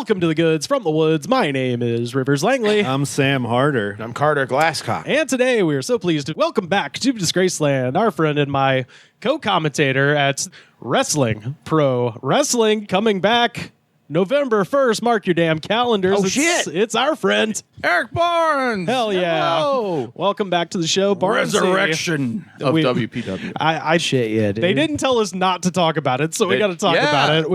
Welcome to the Goods from the Woods. My name is Rivers Langley. I'm Sam Harder. I'm Carter Glasscock. And today we are so pleased to welcome back to Disgraceland our friend and my co-commentator at Wrestling Pro Wrestling, coming back November 1st. Mark your damn calendars. Oh, shit. It's our friend. Erik Barnes. Hell yeah. Hello. Welcome back to the show, Barnes. Resurrection of WPW. I Shit, yeah, dude. They didn't tell us not to talk about it, so we got to talk about it.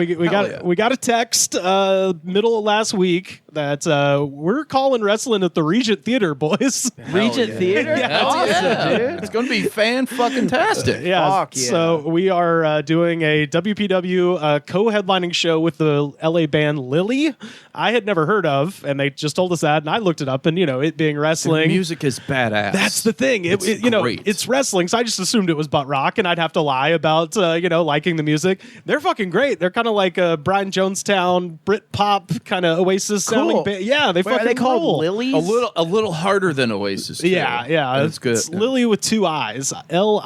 We got a text middle of last week that we're calling wrestling at the Regent Theater, boys. Regent Theater? Yeah, Awesome, dude. It's going to be fan-fucking-tastic. Yeah, Fuck yeah. So we are doing a WPW co-headlining show with the LA band Lily. I had never heard of, and they just told us that, and I looked it up, and it being wrestling, The music is badass. that's the thing. It's great. It's wrestling, so I just assumed it was butt rock, and I'd have to lie about liking the music. They're fucking great. They're kind of like a Brian Jonestown Brit pop kind of Oasis sounding band. Yeah, they fucking Are they called rule. Lilies? a little harder than Oasis. Too. Yeah. It's good. It's Lily with two eyes. Lily.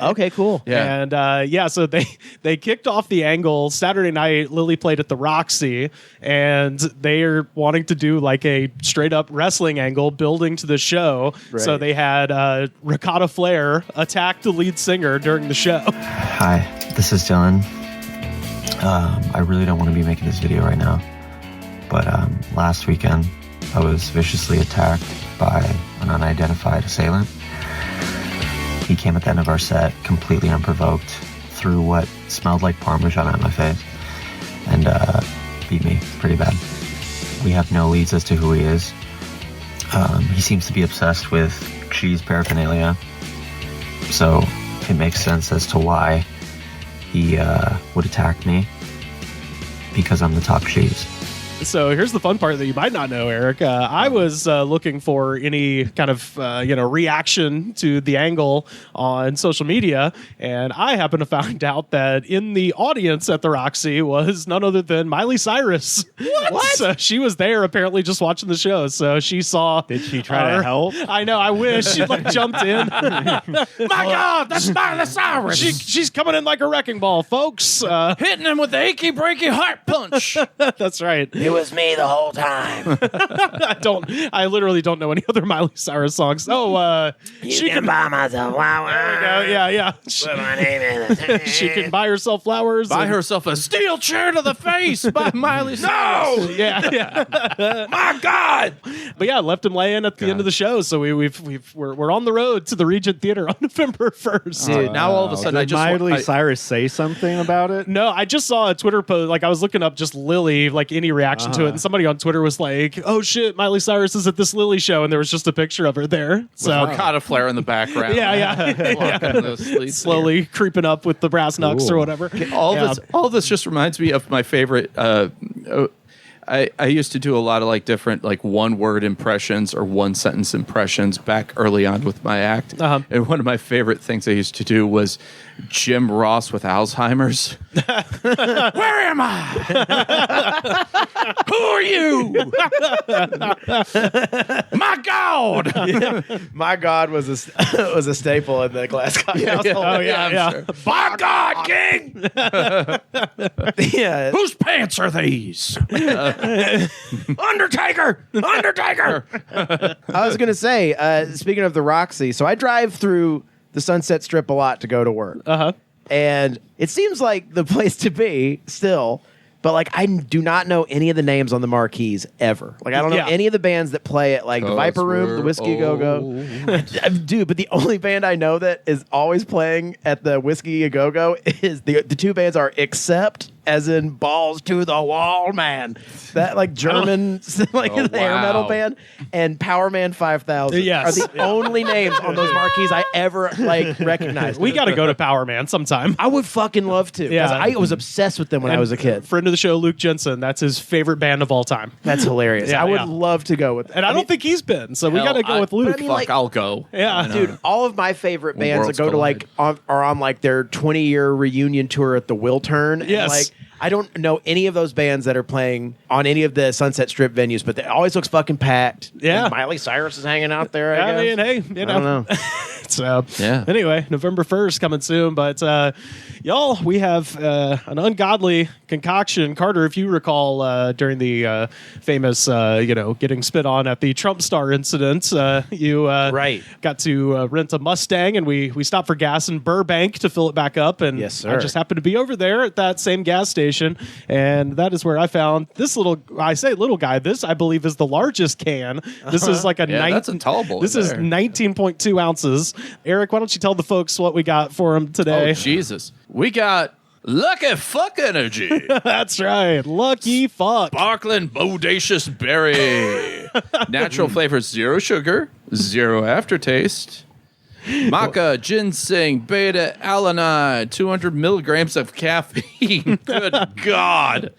Okay, cool. Yeah. And so they kicked off the angle Saturday night. Lily played at the Roxy, and they are wanting to do like a straight up wrestling angle building to the show. Right. So they had Ricotta Flair attack the lead singer during the show. Hi, this is Dylan. I really don't want to be making this video right now, but last weekend I was viciously attacked by an unidentified assailant. He came at the end of our set completely unprovoked, threw what smelled like Parmesan at my face, and beat me pretty bad. We have no leads as to who he is. He seems to be obsessed with cheese paraphernalia, so it makes sense as to why he would attack me, because I'm the top cheese. So here's the fun part that you might not know, Eric. I was looking for any kind of reaction to the angle on social media, and I happened to find out that in the audience at the Roxy was none other than Miley Cyrus. What? So she was there apparently just watching the show. So she saw. Did she try to help? I know. I wish she jumped in. My God, that's Miley Cyrus. She's coming in like a wrecking ball, folks. Hitting him with the achy breaky heart punch. That's right. It was me the whole time. I literally don't know any other Miley Cyrus songs. Oh, she can buy myself flowers. Yeah. Put my name in it. She can buy herself flowers. Buy and- herself a steel chair to the face by Miley Cyrus. Yeah. My God. But yeah, left him laying at the end of the show. So we're on the road to the Regent Theater on November 1st. Dude, now all of a sudden Did Miley Cyrus say something about it? No, I just saw a Twitter post. Like I was looking up just Lily, like any reaction to it, and somebody on Twitter was like, "Oh shit, Miley Cyrus is at this Lily show," and there was just a picture of her there. So Ricotta Flair in the background. yeah. Walking those sleeves. Slowly creeping up with the brass knucks or whatever. All this just reminds me of my favorite. I used to do a lot of different one word impressions or one sentence impressions back early on with my act. And one of my favorite things I used to do was Jim Ross with Alzheimer's. Where am I? Who are you? My God! My God was a staple in the Glasscock household. Oh yeah. Sure. My God, King! Yeah. Whose pants are these? Undertaker! I was going to say, speaking of the Roxy, so I drive through the Sunset Strip a lot to go to work. And it seems like the place to be still, but I do not know any of the names on the marquees ever. I don't know any of the bands that play at the Viper Room, the Whiskey Go-Go. Dude, but the only band I know that is always playing at the Whiskey Go-Go is the two bands are Accept, as in balls to the wall, man. That German hair metal band, and Power Man 5000 Yes. are the only names on those marquees I ever recognize. We got to go to Power Man sometime. I would fucking love to. Yeah. I was obsessed with them when I was a kid. Friend of the show, Luke Jensen. That's his favorite band of all time. That's hilarious. Yeah, I would yeah. love to go with them. And I don't think he's been, so we got to go with Luke. I mean, I'll go. Yeah. Dude, all of my favorite bands that worlds go to collide. are on their 20-year reunion tour at the Wiltern. Yes. And I don't know any of those bands that are playing on any of the Sunset Strip venues, but it always looks fucking packed. Yeah. And Miley Cyrus is hanging out there. I I mean, guess. hey, I don't know. So Yeah. anyway, November 1st coming soon. But y'all, we have an ungodly concoction. Carter, if you recall, during the famous, getting spit on at the Trump Star incident, you Right. got to rent a Mustang, and we stopped for gas in Burbank to fill it back up. And Yes, sir. I just happened to be over there at that same gas station, and that is where I found this I say little guy. This, I believe, is the largest can. This is like that's a tall boy This is there. 19.2 ounces. Eric, why don't you tell the folks what we got for them today? Oh, Jesus. We got Lucky Fuck Energy. That's right. Lucky fuck. Sparkling Bodacious Berry. Natural flavors, 0 sugar, 0 aftertaste. Maca, ginseng, beta alanine, 200 milligrams of caffeine. Good God.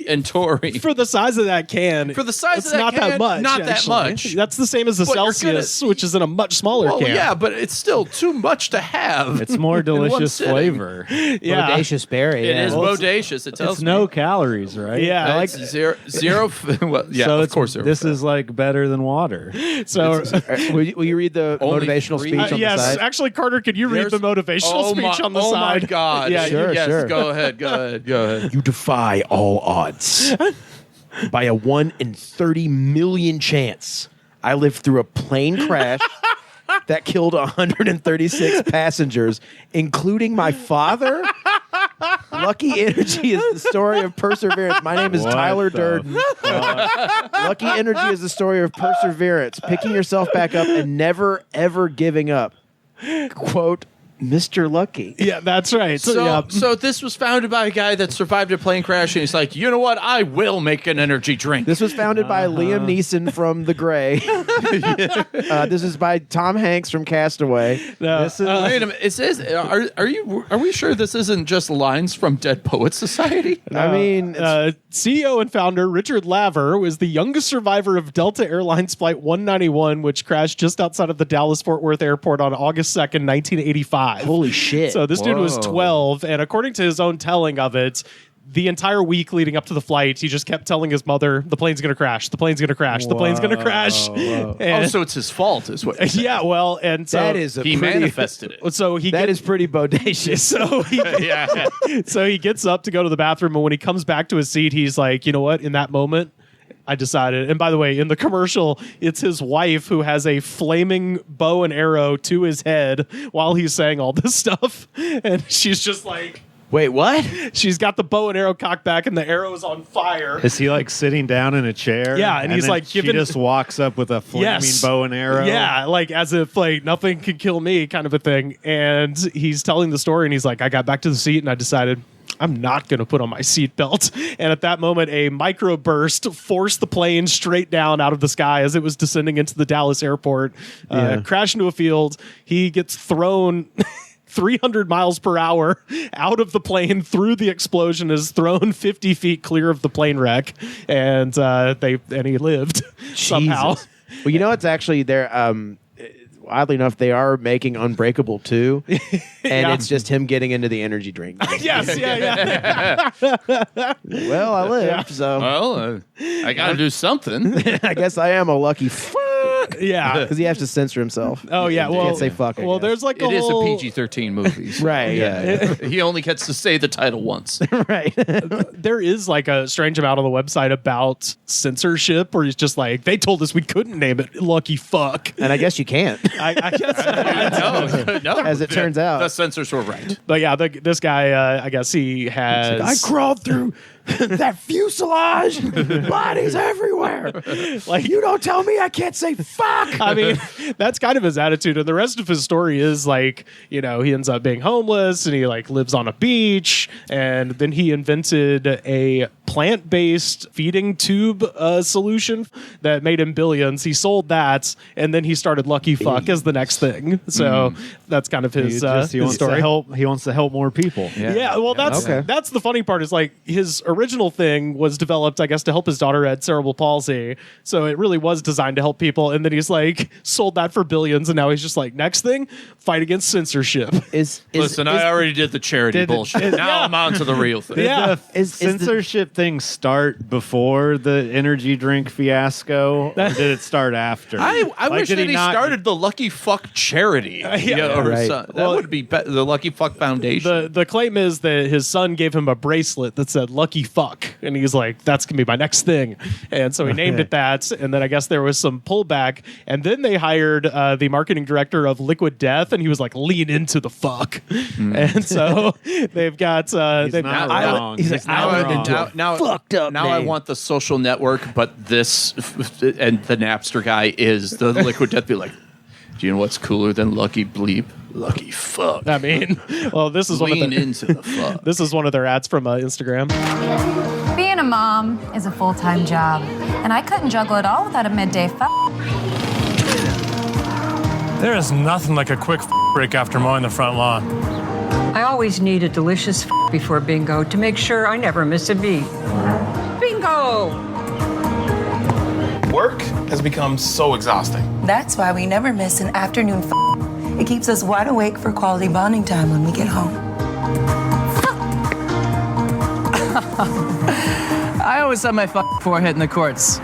And taurine. For the size of that can, For the size it's of that not can, that much. not that actually. much. That's the same as the But you're Celsius, gonna- which is in a much smaller Well, can. yeah, but it's still too much to have. It's more in one delicious sitting. flavor. Yeah. Bodacious berry. It yeah. is bodacious. It tells It's no me. calories, right? Yeah, I like It's zero. Well, yeah, so of course. this is like better than water. So, Will you read the Only motivational three- speech on the yes, side? actually, Carter, could you read There's- the motivational speech on the oh side? my God. Yeah, Sure, yes, sure. Go ahead. You defy all odds. By a 1 in 30 million chance, I lived through a plane crash that killed 136 passengers, including my father. Lucky Energy is the story of perseverance. My name is What Tyler the Durden. Lucky Energy is the story of perseverance, picking yourself back up and never, ever giving up. Quote, Mr. Lucky. Yeah, that's right. So, So this was founded by a guy that survived a plane crash, and he's like, you know what? I will make an energy drink. This was founded by Liam Neeson from The Gray. This is by Tom Hanks from Castaway. This is Wait a minute. It says, are we sure this isn't just lines from Dead Poets Society? I mean, CEO and founder Richard Laver was the youngest survivor of Delta Airlines Flight 191, which crashed just outside of the Dallas-Fort Worth airport on August 2nd, 1985. holy shit. So this dude was Whoa. 12, and according to his own telling of it, the entire week leading up to the flight, he just kept telling his mother, the plane's going to crash, the plane's going to crash, the plane's going to crash. And- So it's his fault, is what you're saying. yeah, well, and so that is a He pretty, manifested it. so he that gets, is pretty bodacious. so he Yeah. so he gets up to go to the bathroom, and when he comes back to his seat, he's like, you know what? In that moment, I decided. And by the way, in the commercial, it's his wife who has a flaming bow and arrow to his head while he's saying all this stuff, and she's just like, Wait, what? she's got the bow and arrow cocked back, and the arrow is on fire. Is he like sitting down in a chair? Yeah, and he's then like she giving- just walks up with a flaming Yes. bow and arrow. Yeah, like as if like nothing can kill me kind of a thing. And he's telling the story, and he's like, I got back to the seat and I decided I'm not going to put on my seatbelt. And at that moment, a microburst forced the plane straight down out of the sky as it was descending into the Dallas airport, crashed into a field. He gets thrown 300 miles per hour out of the plane through the explosion, is thrown 50 feet clear of the plane wreck, and he lived somehow. Jesus. Well, you know, it's actually there. Oddly enough, they are making Unbreakable 2, and Yeah. it's just him getting into the energy drink. Yes, yeah. Well, I lived, so Well, I got to do something. I guess I am a lucky fuck. Yeah. Because he has to censor himself. Oh yeah. You Well, can't say fuck. I well, guess. there's like It is a whole- PG-13 movie. so- Right, yeah. He only gets to say the title once. right. There is like a strange amount on the website about censorship, where he's just like, they told us we couldn't name it Lucky Fuck. And I guess you can't, I guess. No. as it turns out. The censors were right. But yeah, this guy, I guess he has. I crawled through that fuselage. Bodies everywhere. Like, you don't tell me I can't say fuck. I mean, that's kind of his attitude, and the rest of his story is like, you know, he ends up being homeless, and he like lives on a beach, and then he invented a plant-based feeding tube solution that made him billions. He sold that, and then he started Lucky Fuck as the next thing. So that's kind of his, He his wants story. to help. He wants to help more people. Yeah, well, that's Okay. that's the funny part, is like his original thing was developed, I guess, to help his daughter had cerebral palsy. So it really was designed to help people, and then he's like sold that for billions, and now he's just like, next thing, fight against censorship. Is Listen, I already did the charity Did it- bullshit. Now I'm on to the real thing. Yeah. is the- Censorship thing thing start before the energy drink fiasco, or did it start after? I wish that he started the Lucky Fuck charity. Right. That would be the Lucky Fuck Foundation. The claim is that his son gave him a bracelet that said "Lucky Fuck," and he's like, "That's gonna be my next thing," and so he named it that. And then I guess there was some pullback, and then they hired the marketing director of Liquid Death, and he was like, "Lean into the fuck," and so they've got. He's not wrong. He's like, now, fucked up. Now I name. want the Social Network, but this and the Napster guy is the Liquid Death. Be like, do you know what's cooler than Lucky Bleep? Lucky Fuck. I mean, well, this is Lean one of the, into the fuck. This is one of their ads from Instagram. Being a mom is a full-time job, and I couldn't juggle it all without a midday fuck. There is nothing like a quick break after mowing the front lawn. I always need a delicious before bingo to make sure I never miss a beat. Bingo! Work has become so exhausting. That's why we never miss an afternoon It keeps us wide awake for quality bonding time when we get home. I always have my forehead in the courts.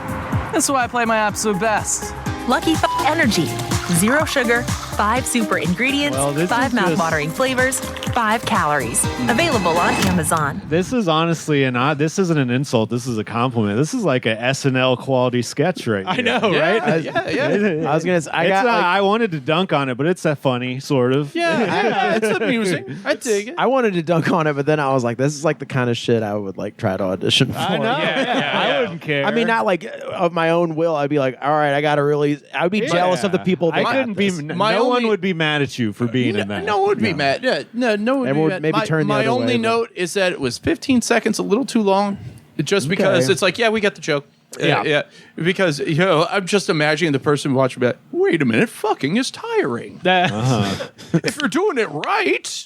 That's why I play my absolute best. Lucky Energy. 0 sugar, 5 super ingredients, 5 mouth-watering flavors, 5 calories. Available on Amazon. This is honestly this isn't an insult. This is a compliment. This is like a SNL quality sketch right here. I know, right? I was gonna say, I wanted to dunk on it, but it's funny, sort of. Yeah, it's amusing. I dig it. I wanted to dunk on it, but then I was like, this is like the kind of shit I would like try to audition for. I know. I wouldn't care. I mean, not like of my own will. I'd be like, all right, I got to really. I would be jealous of the people that I couldn't be. No one would be mad at you for being in that. No one would be mad. Yeah, no one would Everyone be would mad. maybe turn the my other only way, note is that it was 15 seconds, a little too long, just because it's like, yeah, we got the joke. Yeah. Because, I'm just imagining the person watching that, wait a minute, fucking is tiring. If you're doing it right.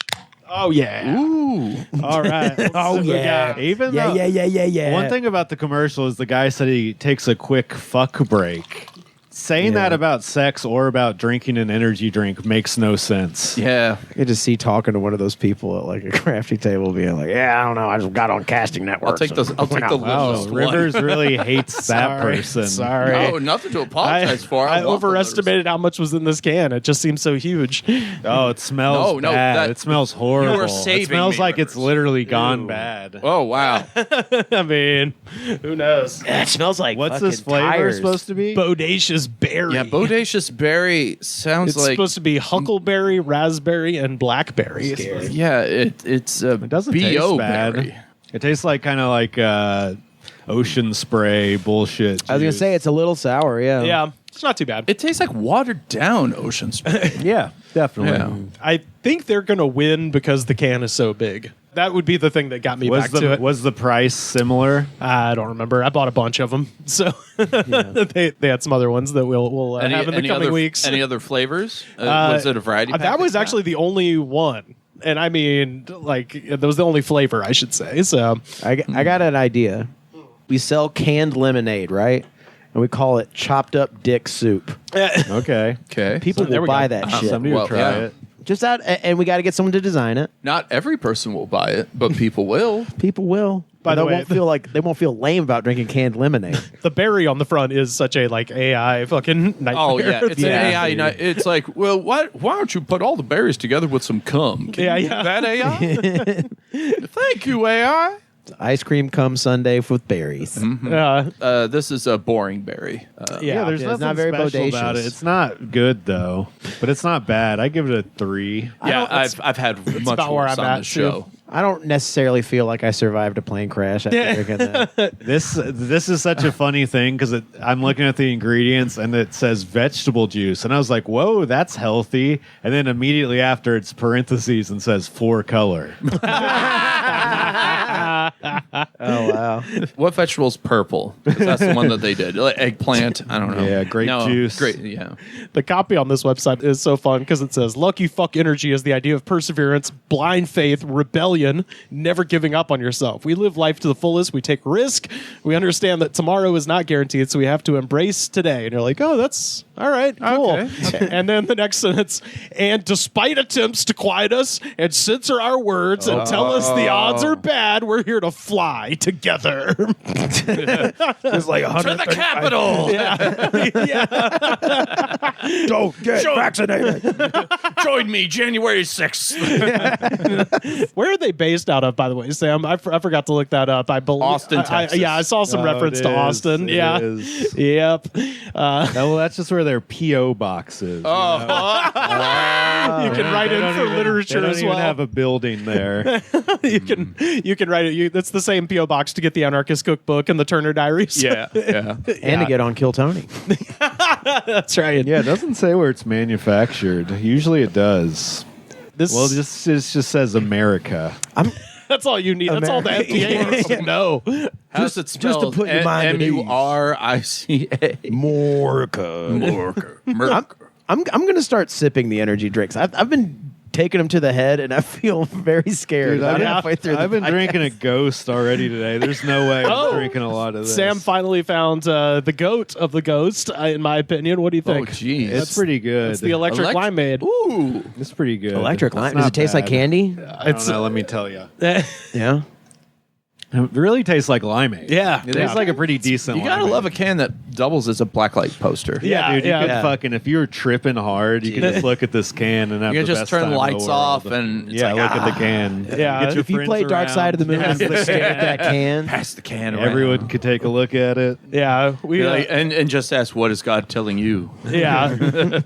Oh, yeah. Ooh. All right. Oh, yeah. Even Yeah, though, yeah. One thing about the commercial is the guy said he takes a quick fuck break. Saying that about sex or about drinking an energy drink makes no sense. Yeah. I could just see talking to one of those people at like a crafty table being like, yeah, I don't know. I just got on Casting Network. I'll take the lowest one. Rivers really hates that person. Sorry. No, nothing to apologize for. I overestimated how much was in this can. It just seems so huge. Oh, it smells bad. It smells horrible. You were saving it smells me, like Rivers. it's literally gone bad. Oh, wow. I mean, who knows? It smells like What's this flavor tires. supposed to be? Bodacious berry. Yeah, bodacious berry sounds It's like supposed to be huckleberry, raspberry, and blackberry. yeah. It's It doesn't taste bad. It tastes like kind of like ocean spray bullshit. I was going to juice. say it's a little sour, yeah. Yeah, it's not too bad. It tastes like watered down ocean spray. Yeah, definitely. Yeah. I think they're going to win because the can is so big. That would be the thing that got me back to it. Was the price similar? I don't remember. I bought a bunch of them, so they had some other ones that we'll have in the coming weeks. Any other flavors? Was it a variety? That was actually the only one, and I mean, like that was the only flavor, I should say. So I got an idea. We sell canned lemonade, right? And we call it chopped up dick soup. Okay. People will buy that shit. Somebody will try it. Just out, and we got to get someone to design it. Not every person will buy it, but people will. People will. By the way, they won't feel lame about drinking canned lemonade. the berry on the front is such a like AI fucking nightmare. Oh yeah, it's an AI. It's like, well, why don't you put all the berries together with some cum? Can you do that AI? Thank you, AI. Ice cream cum sundae with berries. Mm-hmm. This is a boring berry. There's nothing not very special bodacious about it. It's not good though, but it's not bad. I give it a 3. Yeah, I've had much about where worse I'm on at, the show. I don't necessarily feel like I survived a plane crash after drinking that. This is such a funny thing because I'm looking at the ingredients and it says vegetable juice, and I was like, "Whoa, that's healthy!" And then immediately after, it's parentheses and says 4 color. Oh wow! What vegetable's purple? 'Cause that's the one that they did. Like eggplant. I don't know. Yeah, grape juice. Great. Yeah. The copy on this website is so fun because it says Lucky Fuck Energy is the idea of perseverance, blind faith, rebellion, never giving up on yourself. We live life to the fullest. We take risk. We understand that tomorrow is not guaranteed, so we have to embrace today. And you're like, oh, that's all right, cool. Okay. And then the next sentence, and despite attempts to quiet us and censor our words and tell us the odds are bad, we're here to fly together. There's like to the Capitol. Don't get vaccinated. Join me January 6th. Where are they based out of, by the way, Sam? I forgot to look that up. I believe Austin, Texas. I saw some reference to Austin. It is. Yep. Well, that's just where their P.O. box is. You can write in for literature they don't as even well. have a building there. you can write it. That's the same P.O. box to get the Anarchist Cookbook and the Turner Diaries. Yeah. And to get on Kill Tony. That's right. Yeah, it doesn't say where it's manufactured. Usually it does. This it just says America. That's all you need. That's all the FDA needs to know. How's it spelled? Just to put your mind at ease. Murica. Morca. I'm going to start sipping the energy drinks. I've been taking them to the head, and I feel very scared. Dude, I've been drinking a Ghost already today. There's no way I'm drinking a lot of this. Sam finally found the goat of the Ghost, in my opinion. What do you think? Oh, geez. It's pretty good. It's the electric limeade. Ooh. It's pretty good. Electric lime. It's Does not it taste like bad. candy? I don't know, let me tell you. Yeah. It really tastes like limeade. Yeah. It tastes like a pretty decent You gotta limeade. love a can that doubles as a blacklight poster. Yeah, dude, you could yeah. fucking, if you were tripping hard, you could just look at this can and have You the can just best turn time in the lights world. off and it's look like, at the can. Yeah, Get your If you friends play Dark around. Side of the Moon and stare at that can. pass the can around. Everyone could take a look at it. Yeah. You're like, and just ask, what is God telling you? Yeah.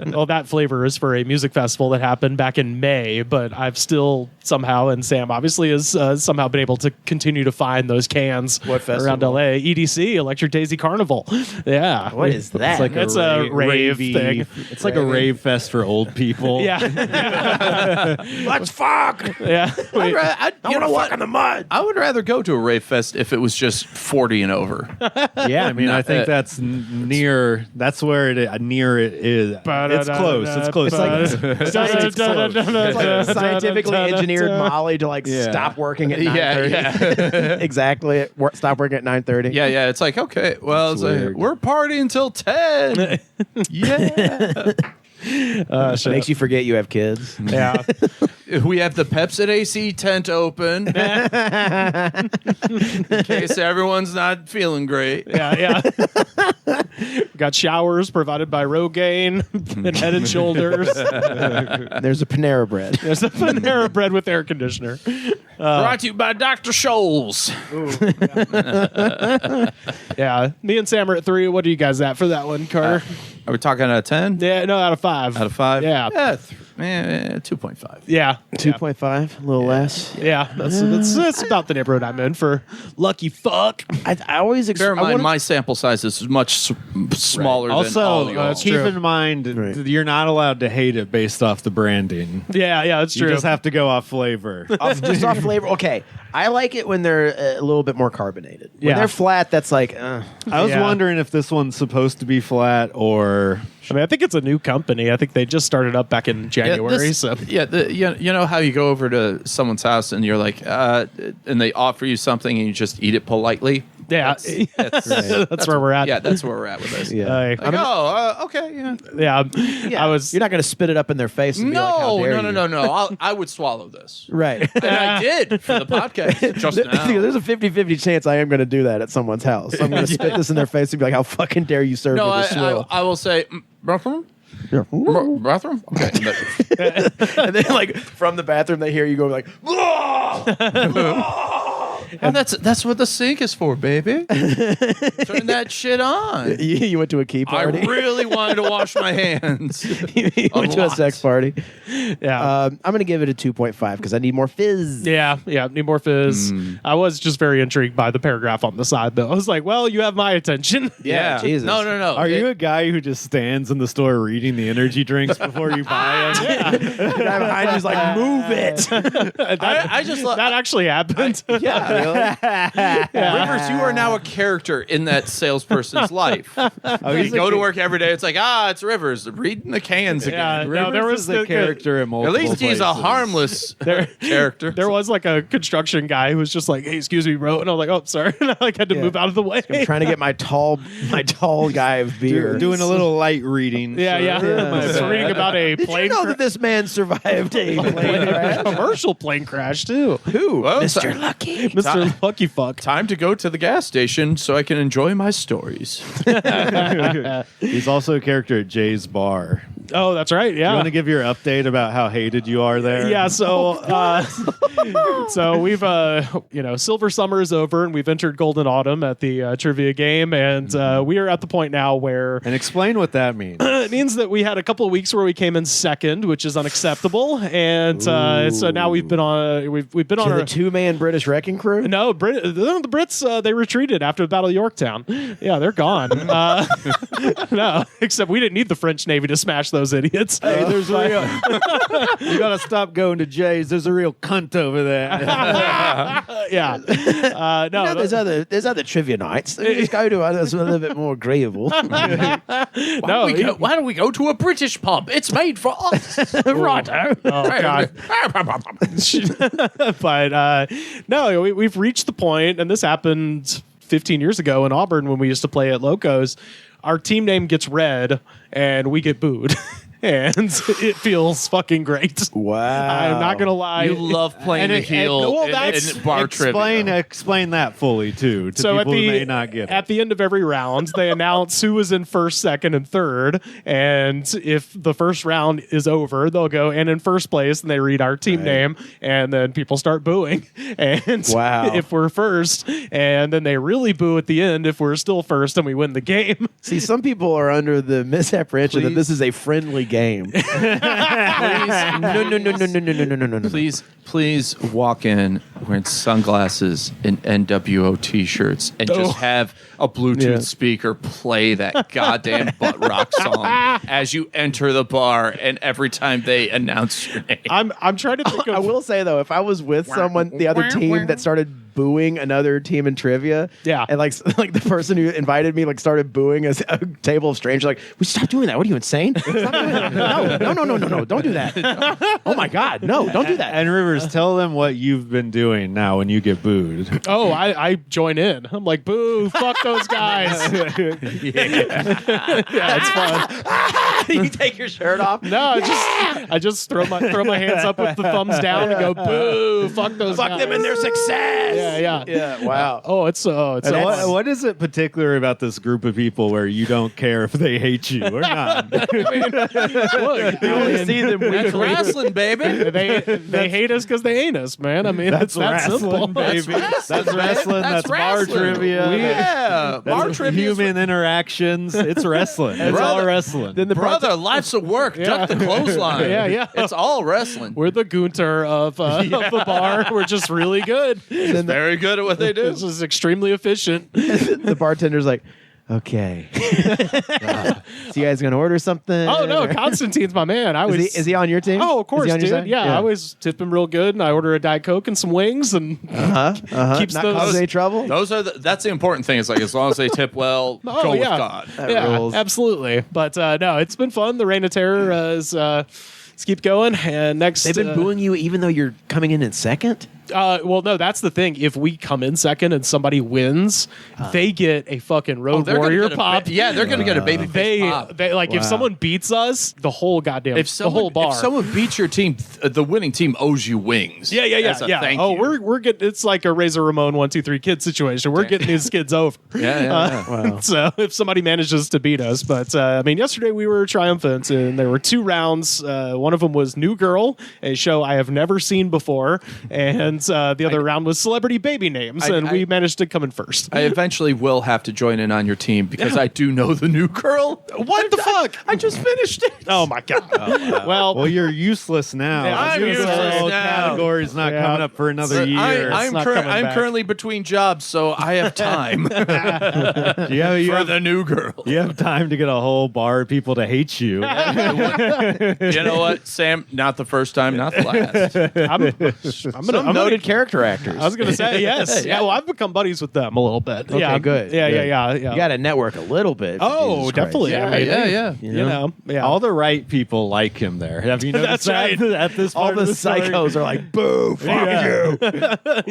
Well, that flavor is for a music festival that happened back in May, but I've still somehow, and Sam obviously has somehow been able to continue to find those cans What festival? around LA. EDC, Electric Daisy Carnival. Yeah. What is that? It's a rave ravey- thing. It's like a rave fest for old people. Yeah. Let's fuck. Yeah. I want to walk in the mud. I would rather go to a rave fest if it was just 40 and over. Yeah, I mean, No, I think that's near. That's where it is. It's close. It's close. It's like scientifically engineered Molly to stop working at 9:30. Yeah. Exactly. Stop working at 9:30. Yeah. It's like, okay, well, it's like, weird. we're partying until 10. Yeah. Makes you forget you have kids. Yeah. We have the Pepsi AC tent open in case everyone's not feeling great. Yeah. Got showers provided by Rogaine and Head and Shoulders. There's a Panera Bread. There's a Panera Bread with air conditioner. Brought to you by Dr. Scholl's. Yeah. Me and Sam are at 3. What are you guys at for that one, Carter? Are we talking out of 10? Yeah, no, out of 5. Out of 5? Yeah. 2.5. Yeah. 2.5, a little less. Yeah, that's about the neighborhood I'm in for lucky fuck. I always Bear in mind, my sample size is much smaller than all Also, y'all. keep in mind you're not allowed to hate it based off the branding. Yeah, that's You true. just have to go off flavor. just off flavor. Okay, I like it when they're a little bit more carbonated. When Yeah. they're flat, that's like. I was Yeah. wondering if this one's supposed to be flat or. I mean, I think it's a new company. I think they just started up back in January. You know how you go over to someone's house and you're like, and they offer you something and you just eat it politely. Yeah, that's where we're at. Yeah, that's where we're at with this. Yeah. Like, Okay, yeah. I was. You're not going to spit it up in their face and be like, how dare you. No. I would swallow this. Right. And I did for the podcast just now. There's a 50-50 chance I am going to do that at somene's house. I'm going to spit this in their face and be like, how fucking dare you serve No, me this swill? I will say, bathroom? Yeah. Bathroom? Okay. And then, like, from the bathroom, they hear you go like, And that's what the sink is for, baby. Turn that shit on. you went to a key party? I really wanted to wash my hands. You went to a sex party? Yeah. I'm going to give it a 2.5 because I need more fizz. Yeah, need more fizz. I was just very intrigued by the paragraph on the side, though. I was like, well, you have my attention. Yeah, Jesus. No. Are you a guy who just stands in the store reading the energy drinks before you buy them? Yeah. The guy behind you's like, move it. I just love that actually happened. Yeah, really? Rivers, you are now a character in that salesperson's life. You go to work every day. It's like, it's Rivers reading the cans Yeah, again. no, there was the character in At multiple least he's a places. harmless character. There was like a construction guy who was just like, hey, excuse me, bro. And I was like, oh, sorry. And I had to move out of the way. I'm trying to get my tall guy of beer. Doing a little light reading. Yeah. Just reading about a Did plane you know that this man survived a plane crash? commercial plane crash, too. Who? Well, Mr. Lucky. Mr. Mr. Lucky Fuck. Time to go to the gas station so I can enjoy my stories. He's also a character at Jay's Bar. Oh, that's right. Yeah. You want to give your update about how hated you are there? Yeah. So, so we've, Silver Summer is over, and we've entered Golden Autumn at the trivia game, and we are at the point now where. And explain what that means. It means that we had a couple of weeks where we came in second, which is unacceptable, and so now we've been on. We've been on the 2-man British wrecking crew. No, the Brits they retreated after the Battle of Yorktown. Yeah, they're gone. No, except we didn't need the French Navy to smash those idiots. Hey, there's a real. You gotta stop going to Jay's. There's a real cunt over there. Yeah. No, there's other trivia nights. Just go to others a little bit more agreeable. Why don't we go to a British pub? It's made for us. Righto. Oh God. But no, we've reached the point, and this happened 15 years ago in Auburn when we used to play at Locos. Our team name gets read, and we get booed. And it feels fucking great. Wow. I'm not going to lie. You love playing the heel in bar trivia. Explain that fully, too, to people who may not get it. At the end of every round, they announce who was in first, second, and third. And if the first round is over, they'll go, and in first place, and they read our team name, and then people start booing. And if we're first, and then they really boo at the end if we're still first and we win the game. See, some people are under the misapprehension that this is a friendly game. No. Please walk in wearing sunglasses and NWO t-shirts and just have a Bluetooth speaker play that goddamn butt rock song as you enter the bar and every time they announce your name. I'm trying to think of. I will say though, if I was with someone, the other team that started booing another team in trivia, and like the person who invited me started booing a table of strangers, like, we stop doing that. What are you, insane? Stop doing that. No, don't do that. Oh my God, no, don't do that. And Rivers, tell them what you've been doing now when you get booed. Oh, I join in. I'm like, boo, fuck those guys. Yeah, it's fun. You take your shirt off? No, I just throw my hands up with the thumbs down and go, boo, fuck those guys. Fuck them and their success. Yeah. Wow. What is it particular about this group of people where you don't care if they hate you or not? Look, you only see them That's weekly. wrestling, baby. They hate us because they ain't us, man. I mean, That's it's that wrestling, simple. baby. That's wrestling. That's bar wrestling. trivia. Yeah, bar trivia. Human interactions. It's wrestling. It's all wrestling. Then the Brother, life's a work. Duck the clothesline. Yeah. It's all wrestling. We're the Gunter of the bar. We're just really good. Very good at what they do. This is extremely efficient. The bartender's like, okay. So you guys gonna order something? Oh no, Constantine's my man. Is he on your team? Oh, of course, Is he on your dude. side? Yeah, I always tip him real good, and I order a Diet Coke and some wings, and keeps Not those. cause any trouble. That's the important thing. It's like as long as they tip well, go with God. rules. Absolutely. But no, it's been fun. The Reign of Terror is. Let's keep going. And next, They've been booing you even though you're coming in second? Well, no, that's the thing. If we come in second and somebody wins, they get a fucking Road Warrior pop. They're going to get a baby face pop. They like if someone beats us, the whole goddamn the whole bar. If someone beats your team, the winning team owes you wings. Yeah. Thank Oh, you. we're getting. It's like a Razor Ramon 1, 2, 3 kid situation. We're getting these kids over. Wow. So if somebody manages to beat us, but I mean, yesterday we were triumphant, and there were 2 rounds. One of them was New Girl, a show I have never seen before, and the other round was Celebrity Baby Names, and we managed to come in first. I eventually will have to join in on your team because I do know the New Girl. What the fuck? I just finished it. Oh my god. Well, you're useless now. I'm useless now. Category's not coming up for another year. I'm currently between jobs, so I have time for the New Girl. You have time to get a whole bar of people to hate you. You know what, Sam? Not the first time, not the last. I'm noted character actors. I was going to say yes. Yeah, well, I've become buddies with them a little bit. Okay, good. Yeah. You got to network a little bit. Oh, Jesus definitely. Christ. Yeah. You know, All the right people like him there. Have you noticed that? At this All part the of the story? psychos are like, boo, fuck you.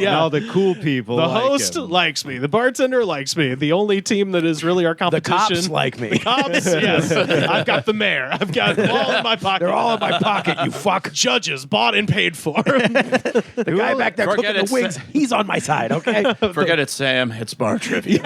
And all the cool people The like host him. likes me. The bartender likes me. The only team that is really our The competition. cops like me. The cops, yes. I've got the mayor. I've got them all in my pocket. They're all in my pocket, you fuck. Judges bought and paid for. The guy back there Forget cooking the it, wings. Sam. He's on my side, okay? Forget it, Sam. It's bar trivia.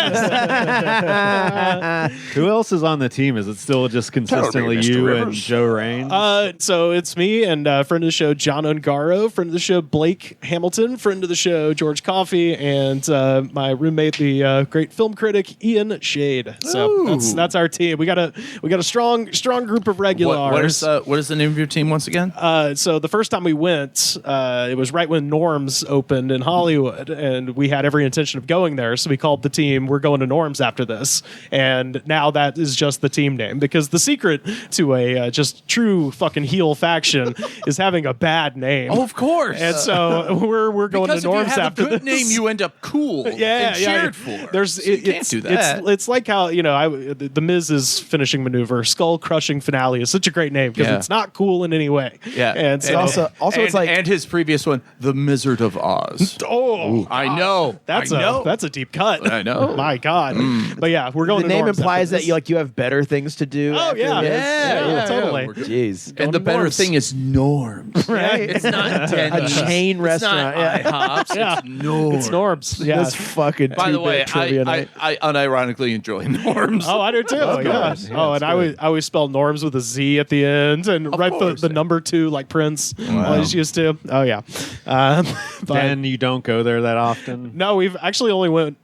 Who else is on the team? Is it still just consistently Mr. you Rivers. and Joe Raines? So it's me and friend of the show, John Ungaro, friend of the show, Blake Hamilton, friend of the show, George Coffey, and my roommate, the great film critic, Ian Shade. So that's our team. We got a strong group of regulars. What is the name of your team once again? So the first time we went, it was right when Norm's opened in Hollywood, and we had every intention of going there. So we called the team, we're going to Norm's after this. And now that is just the team name, because the secret to a just true fucking heel faction is having a bad name. Oh, of course. And so we're going because to Norm's if you have after a good this. name, you end up cool and cheered for. You can't do that. It's like how the Miz's finishing maneuver, skull crushing finale, is such a great name because it's not cool in any way. Yeah, and so it's like, and his previous one, The Wizard of Oz. Oh, I know. That's a deep cut. I know. My God. But yeah, we're going. the to name Norm's implies after that this. you have better things to do. Oh after yeah, this. yeah, totally. Jeez. And the better Norm's. thing is Norms. Right? It's not a Denny's. chain It's restaurant. not IHOP's. Yeah. It's Norms. It's Norm's. Yeah. That's fucking By the way, two-bit trivia I night. unironically enjoy Norms. Oh, I do too. Of Yeah. course. Yeah, Oh, it's and I always spell Norms with a Z at the end, and write the number 2 like Prince always used to. Oh yeah. But And you don't go there that often? no, we've actually only went.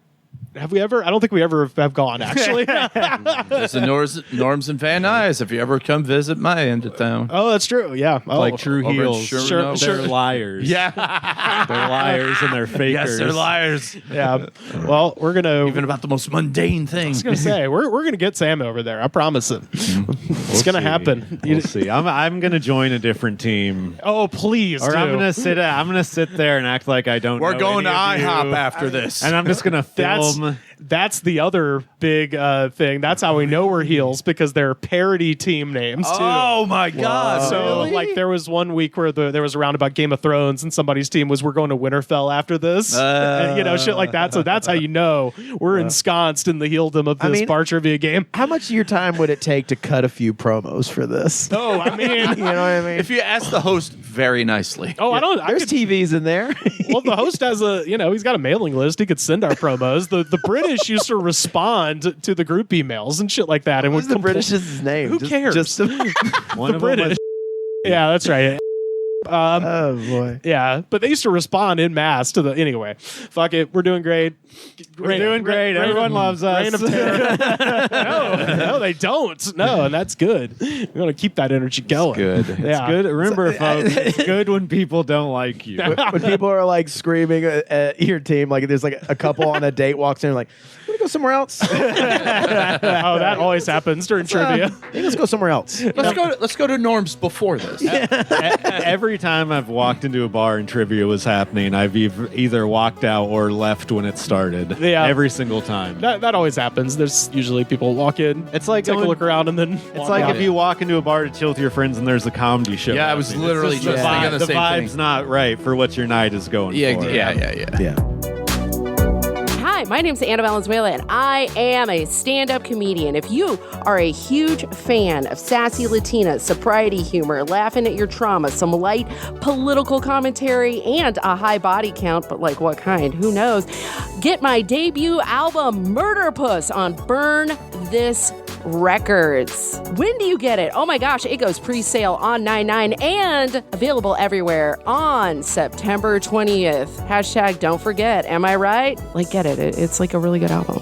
Have we ever? I don't think we ever have gone. Actually. There's the Norms and Van Nuys if you ever come visit my end of town. Oh, that's true. Yeah. Oh. Like true over in heels. Sherman Oaks. They're liars. Yeah. They're liars and they're fakers. Yes, they're liars. Yeah. Well, we're gonna. Even about the most mundane thing. I was gonna say we're gonna get Sam over there. I promise it. It's gonna happen. We'll see. I'm gonna join a different team. Oh, please. Or do. I'm gonna sit there and act like I don't. We're know going to any of IHOP you. after this. And I'm just gonna film. That's the other big thing. That's how we know we're heels, because they're parody team names too. Oh my God! So like there was one week where there was a round about Game of Thrones, and somebody's team was, we're going to Winterfell after this, and, shit like that. So that's how you know we're ensconced in the heeldom of this bar trivia game. How much of your time would it take to cut a few promos for this? No, I mean, you know what I mean? If you ask the host very nicely. Oh, I don't. There's TVs in there. Well, the host has he's got a mailing list. He could send our promos. The British used to respond to the group emails and shit like that. And What's the British's name? Who cares? Just One the of British. them Yeah, that's right. oh boy. Yeah, but they used to respond in mass to the. Anyway, fuck it. We're doing great. We're doing great. Everyone loves us. Reign of terror. no, they don't. No, and that's good. We want to keep that energy going. Good. Yeah. It's good. Remember, folks, it's good when people don't like you. When people are like screaming at your team, like there's like a couple on a date walks in, like, "Want to go somewhere else?" Oh, that always happens during trivia. Hey, let's go somewhere else. Let's go to Norm's before this. Every time I've walked into a bar and trivia was happening, I've either walked out or left when it started. Yeah. Every single time. That always happens. There's usually people walk in. It's like take a going- look around and then. It's like if you walk into a bar to chill with your friends and there's a comedy show. Yeah, I was happening. literally It's just thinking the the same vibe's thing. not right for what your night is going for. Yeah. Hi, my name's Anna Valenzuela, and I am a stand-up comedian. If you are a huge fan of sassy Latinas, sobriety humor, laughing at your trauma, some light political commentary, and a high body count, but like what kind? Who knows? Get my debut album, Murder Puss, on Burn This Records. When do you get it? Oh my gosh, it goes pre-sale on 9/9 and available everywhere on September 20th. Hashtag don't forget. Am I right? Like, get it. It's like a really good album.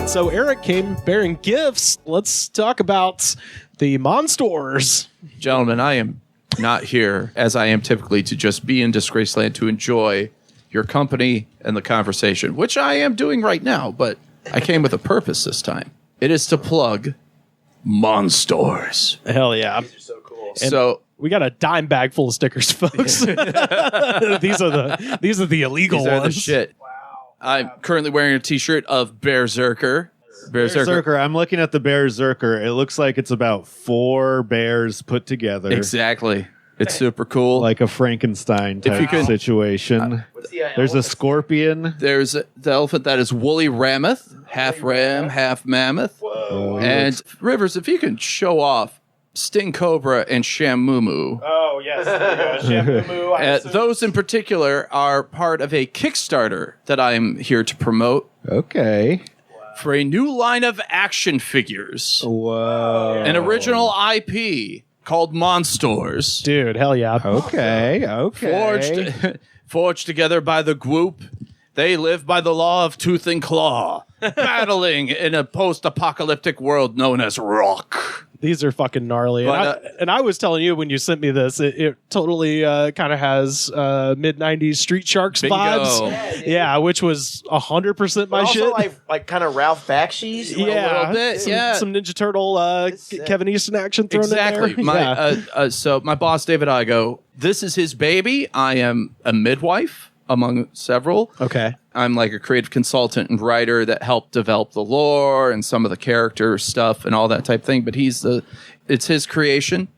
So Eric came bearing gifts. Let's talk about the Monstors. Gentlemen, I am not here, as I am typically, to just be in Disgraceland to enjoy your company and the conversation, which I am doing right now, but I came with a purpose this time. It is to plug Monstors. Hell yeah. So we got a dime bag full of stickers, folks. these are the illegal these are the ones. shit. Wow. I'm currently wearing a t-shirt of Berserker. Berserker. I'm looking at the Berserker. It looks like it's about 4 bears put together. Exactly. It's super cool. Like a Frankenstein type situation. There's a scorpion. There's the elephant that is woolly mammoth, half ram, half mammoth. Whoa. And Rivers, if you can show off Sting Cobra and Shamumu. Oh, yes. Shamumu. Those in particular are part of a Kickstarter that I'm here to promote. Okay. For a new line of action figures. Whoa. An original IP called Monstors. Dude, hell yeah. Okay. Forged together by the group. They live by the law of tooth and claw, battling in a post-apocalyptic world known as rock. These are fucking gnarly. And I was telling you when you sent me this, it totally kind of has mid-90s Street Sharks vibes. Yeah, which was 100% my shit. Also like kind of Ralph Bakshi. Yeah, a little bit. Some Ninja Turtle Kevin Easton action thrown in there. Exactly. So my boss, David Igo, this is his baby. I am a midwife among several. Okay. I'm like a creative consultant and writer that helped develop the lore and some of the character stuff and all that type of thing. But it's his creation.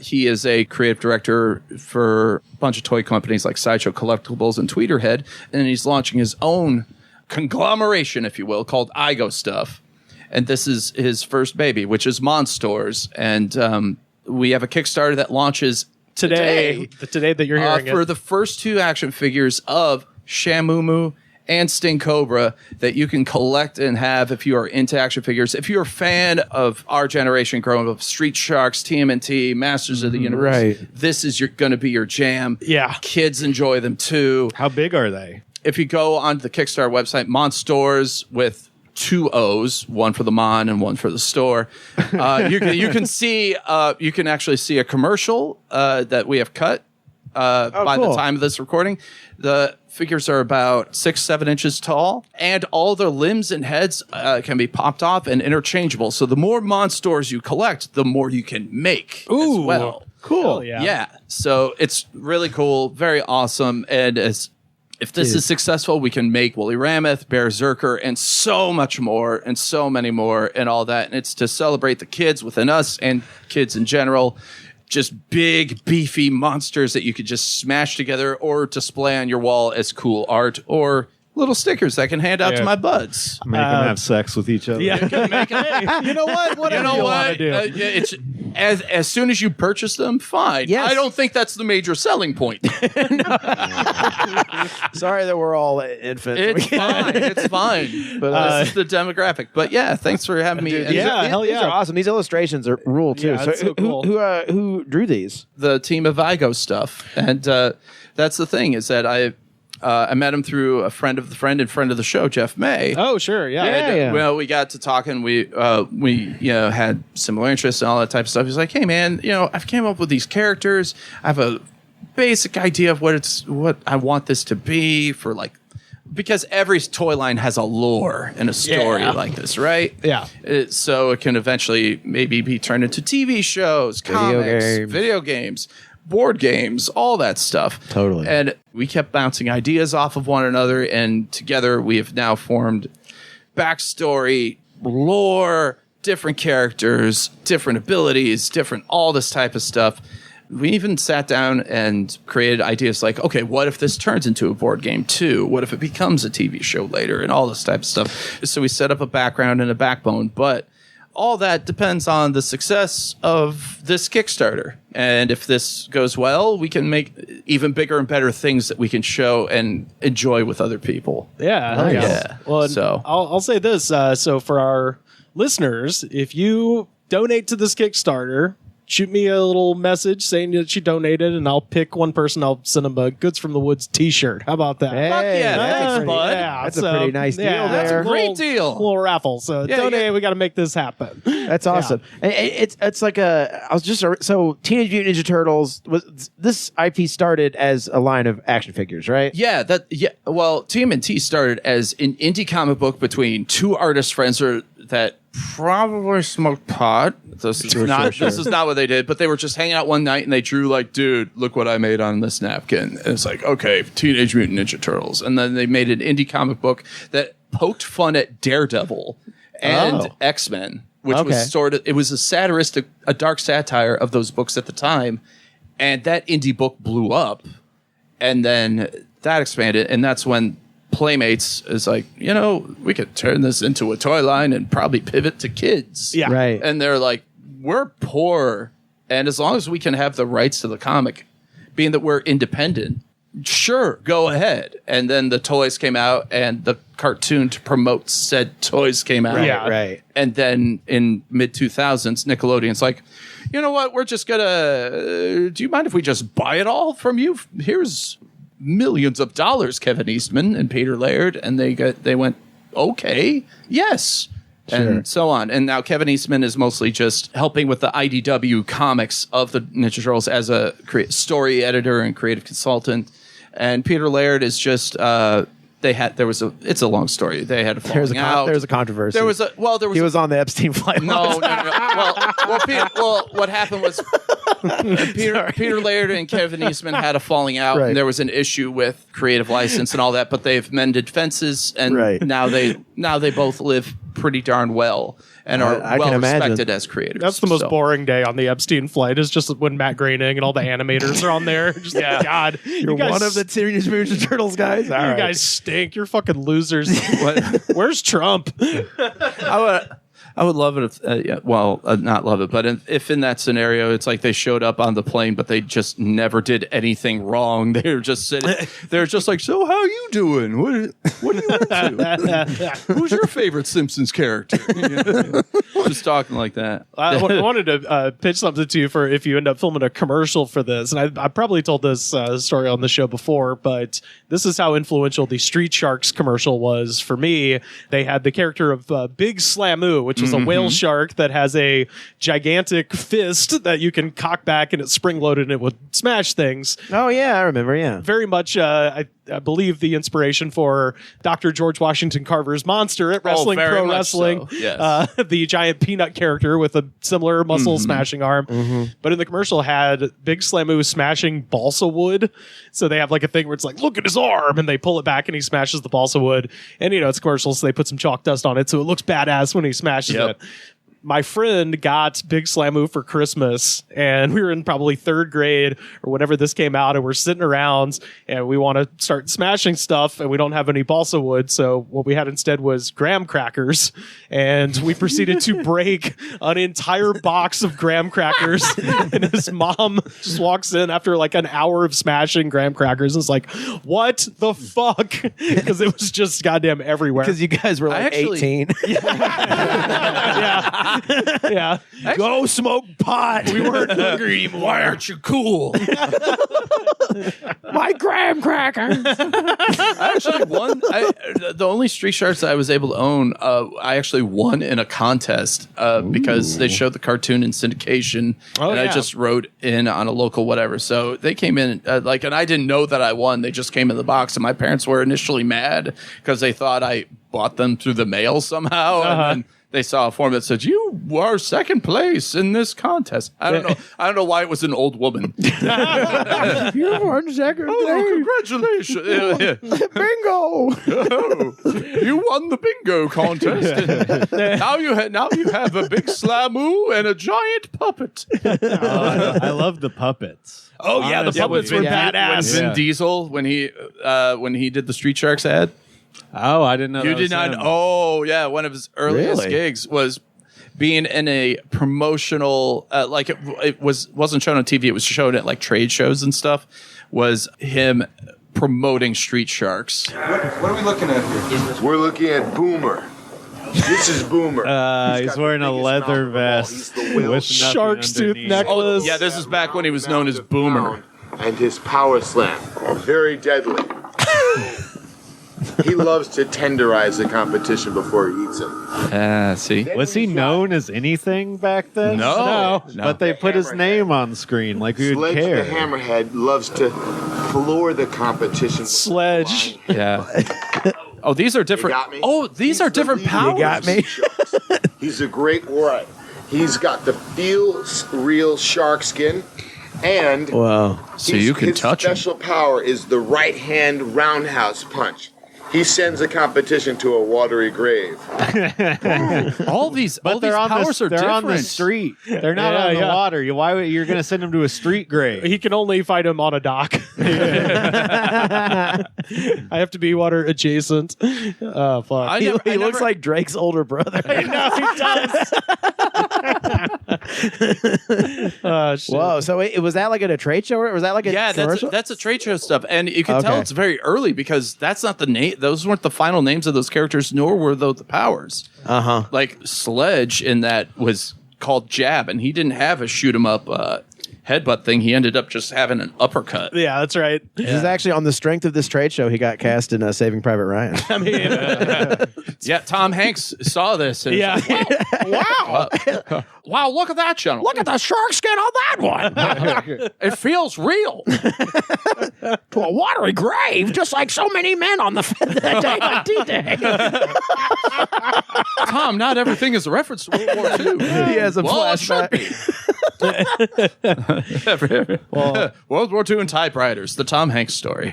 He is a creative director for a bunch of toy companies like Sideshow Collectibles and Tweeterhead. And he's launching his own conglomeration, if you will, called Igo Stuff. And this is his first baby, which is Monstors. And we have a Kickstarter that launches today that you're hearing for the first two action figures of Shamumu and Sting Cobra that you can collect and have if you are into action figures. If you're a fan of our generation growing up, Street Sharks, TMNT, Masters of the Universe, this is going to be your jam. Yeah. Kids enjoy them too. How big are they? If you go onto the Kickstarter website, Monstors with 2 O's, one for the Mon and one for the store. You can actually see a commercial that we have cut by the time of this recording. The figures are about 6-7 inches tall, and all their limbs and heads can be popped off and interchangeable. So the more Monstors you collect, the more you can make as well. Cool. Yeah. So it's really cool, very awesome, and if this is successful, we can make Woolly Mammoth, Berserker, and so much more, and so many more, and all that. And it's to celebrate the kids within us and kids in general. Just big, beefy monsters that you could just smash together or display on your wall as cool art or little stickers that I can hand out to my buds. Make them have sex with each other. Yeah, you know what? Whatever you want to do. It's as soon as you purchase them, fine. Yes. I don't think that's the major selling point. Sorry that we're all infants. It's fine. But this is the demographic. But yeah, thanks for having me. These are awesome. These illustrations are rule too. Yeah, so cool. Who drew these? The team of Igo Stuff, and that's the thing is that I met him through a friend of the friend and friend of the show, Jeff May. Oh, sure, Well, we got to talking. We had similar interests and all that type of stuff. He's like, "Hey, man, I've came up with these characters. I have a basic idea of what I want this to be for, like, because every toy line has a lore and a story like this, right? Yeah. So it can eventually maybe be turned into TV shows, comics, video games." Board games, all that stuff. Totally. And we kept bouncing ideas off of one another, and together we have now formed backstory, lore, different characters, different abilities, different all this type of stuff. We even sat down and created ideas like, okay, what if this turns into a board game too? What if it becomes a TV show later and all this type of stuff? So we set up a background and a backbone, but all that depends on the success of this Kickstarter. And if this goes well, we can make even bigger and better things that we can show and enjoy with other people. Yeah. Nice. Yeah. Well, so I'll say this. So for our listeners, if you donate to this Kickstarter, shoot me a little message saying that you donated, and I'll pick one person. I'll send them a Goods from the Woods t-shirt. How about that? Hey, fuck yeah, that's thanks, bud. a pretty nice deal there. That's a great deal. Little raffle. So donate. We got to make this happen. That's awesome. And it's like so Teenage Mutant Ninja Turtles this IP started as a line of action figures, right? Yeah, well, TMNT started as an indie comic book between two artist friends that probably smoked pot. This is not what they did, but they were just hanging out one night and they drew like, dude, look what I made on this napkin. And it's like, okay, Teenage Mutant Ninja Turtles. And then they made an indie comic book that poked fun at Daredevil and X-Men, which was it was a dark satire of those books at the time. And that indie book blew up. And then that expanded. And that's when Playmates is like, we could turn this into a toy line and probably pivot to kids. Yeah. Right. And they're like, we're poor, and as long as we can have the rights to the comic, being that we're independent, sure, go ahead. And then the toys came out, and the cartoon to promote said toys came out. Right. And then in mid-2000s, Nickelodeon's like, you know what? We're just gonna. Do you mind if we just buy it all from you? Here's millions of dollars, Kevin Eastman and Peter Laird, and they went, okay, yes. And so on. And now Kevin Eastman is mostly just helping with the IDW comics of the Ninja Turtles as a story editor and creative consultant. And Peter Laird is just it's a long story. They had a falling out. There's a controversy. He was on the Epstein flight. No. Well, what happened was Peter Laird and Kevin Eastman had a falling out, and there was an issue with creative license and all that. But they've mended fences, and now they both live pretty darn well and are well respected as creators. That's the most boring day on the Epstein flight, is just when Matt Groening and all the animators are on there. Just God, you're one of the Teenage Mutant Ninja Turtles guys. You guys stink. You're fucking losers. Where's Trump? I would love it if, not love it, but if in that scenario, it's like they showed up on the plane, but they just never did anything wrong. They were just sitting, they're just like, so how you doing? What are you into? Who's your favorite Simpsons character? Just talking like that. I wanted to pitch something to you for if you end up filming a commercial for this. And I probably told this story on the show before, but this is how influential the Street Sharks commercial was for me. They had the character of Big Slamoo, which is a whale shark that has a gigantic fist that you can cock back and it's spring-loaded and it would smash things. Oh, yeah, I remember, yeah. Very much, I believe, the inspiration for Dr. George Washington Carver's monster at Wrestling Pro Wrestling. So. Yes. The giant peanut character with a similar muscle-smashing arm. But in the commercial had Big Slamoo smashing balsa wood. So they have like a thing where it's like, look at his arm, and they pull it back and he smashes the balsa wood. And, it's commercial, so they put some chalk dust on it so it looks badass when he smashes it. My friend got Big Slamoo for Christmas, and we were in probably third grade or whenever this came out, and we're sitting around and we want to start smashing stuff, and we don't have any balsa wood. So what we had instead was graham crackers, and we proceeded to break an entire box of graham crackers. And his mom just walks in after like an hour of smashing graham crackers and is like, what the fuck? Because it was just goddamn everywhere. Because you guys were like 18. Yeah. Yeah. Go smoke pot. We weren't hungry anymore. Why aren't you cool? My graham crackers. I actually won. The only Street Sharks I was able to own, I actually won in a contest because they showed the cartoon in syndication, and I just wrote in on a local whatever. So they came in and I didn't know that I won. They just came in the box, and my parents were initially mad because they thought I bought them through the mail somehow, and then they saw a form that said, you are second place in this contest. I don't know why it was an old woman. You won second place. Oh, congratulations. Bingo. You won the bingo contest. now you have a big Slamoo and a giant puppet. I love the puppets. Oh, yeah, the puppets were badass. Vin Diesel, when he did the Street Sharks ad. Oh, I didn't know. You did not. Him. Oh, yeah. One of his earliest gigs was being in a promotional, it wasn't shown on TV. It was shown at like trade shows and stuff. Was him promoting Street Sharks. What are we looking at here? We're looking at Boomer. This is Boomer. He's wearing a leather vest with shark's tooth necklace. Oh, yeah, this is back when he was known as Boomer. And his power slam, very deadly. He loves to tenderize the competition before he eats him. See? Was he known as anything back then? No. But they put his name on screen like we would Sledge care. the Hammerhead loves to floor the competition. Sledge. Yeah. Oh, these are different. Oh, these are different powers. You got me. He's a great warrior. He's got the feel real shark skin. And so you can touch him. His special power is the right hand roundhouse punch. He sends a competition to a watery grave. all these powers are different. They're on the street. They're not on the water. Why you're going to send him to a street grave? He can only fight him on a dock. I have to be water adjacent. Oh, fuck. He looks like Drake's older brother. I know, he does. Shit. Whoa! So was that like at a trade show, or was that like a commercial? that's a trade show stuff, and you can tell it's very early because that's not the name. Those weren't the final names of those characters, nor were those the powers. Like Sledge in that was called Jab, and he didn't have a shoot 'em up headbutt thing. He ended up just having an uppercut. Yeah, that's right. This is actually on the strength of this trade show. He got cast in Saving Private Ryan. I mean, yeah, Tom Hanks saw this. And yeah. Wow. Wow, look at that, gentleman. Look at the shark skin on that one. It feels real. To a watery grave, just like so many men on the day on D-Day. Tom, not everything is a reference to World War II. He has a flashback. World War II and typewriters, the Tom Hanks story.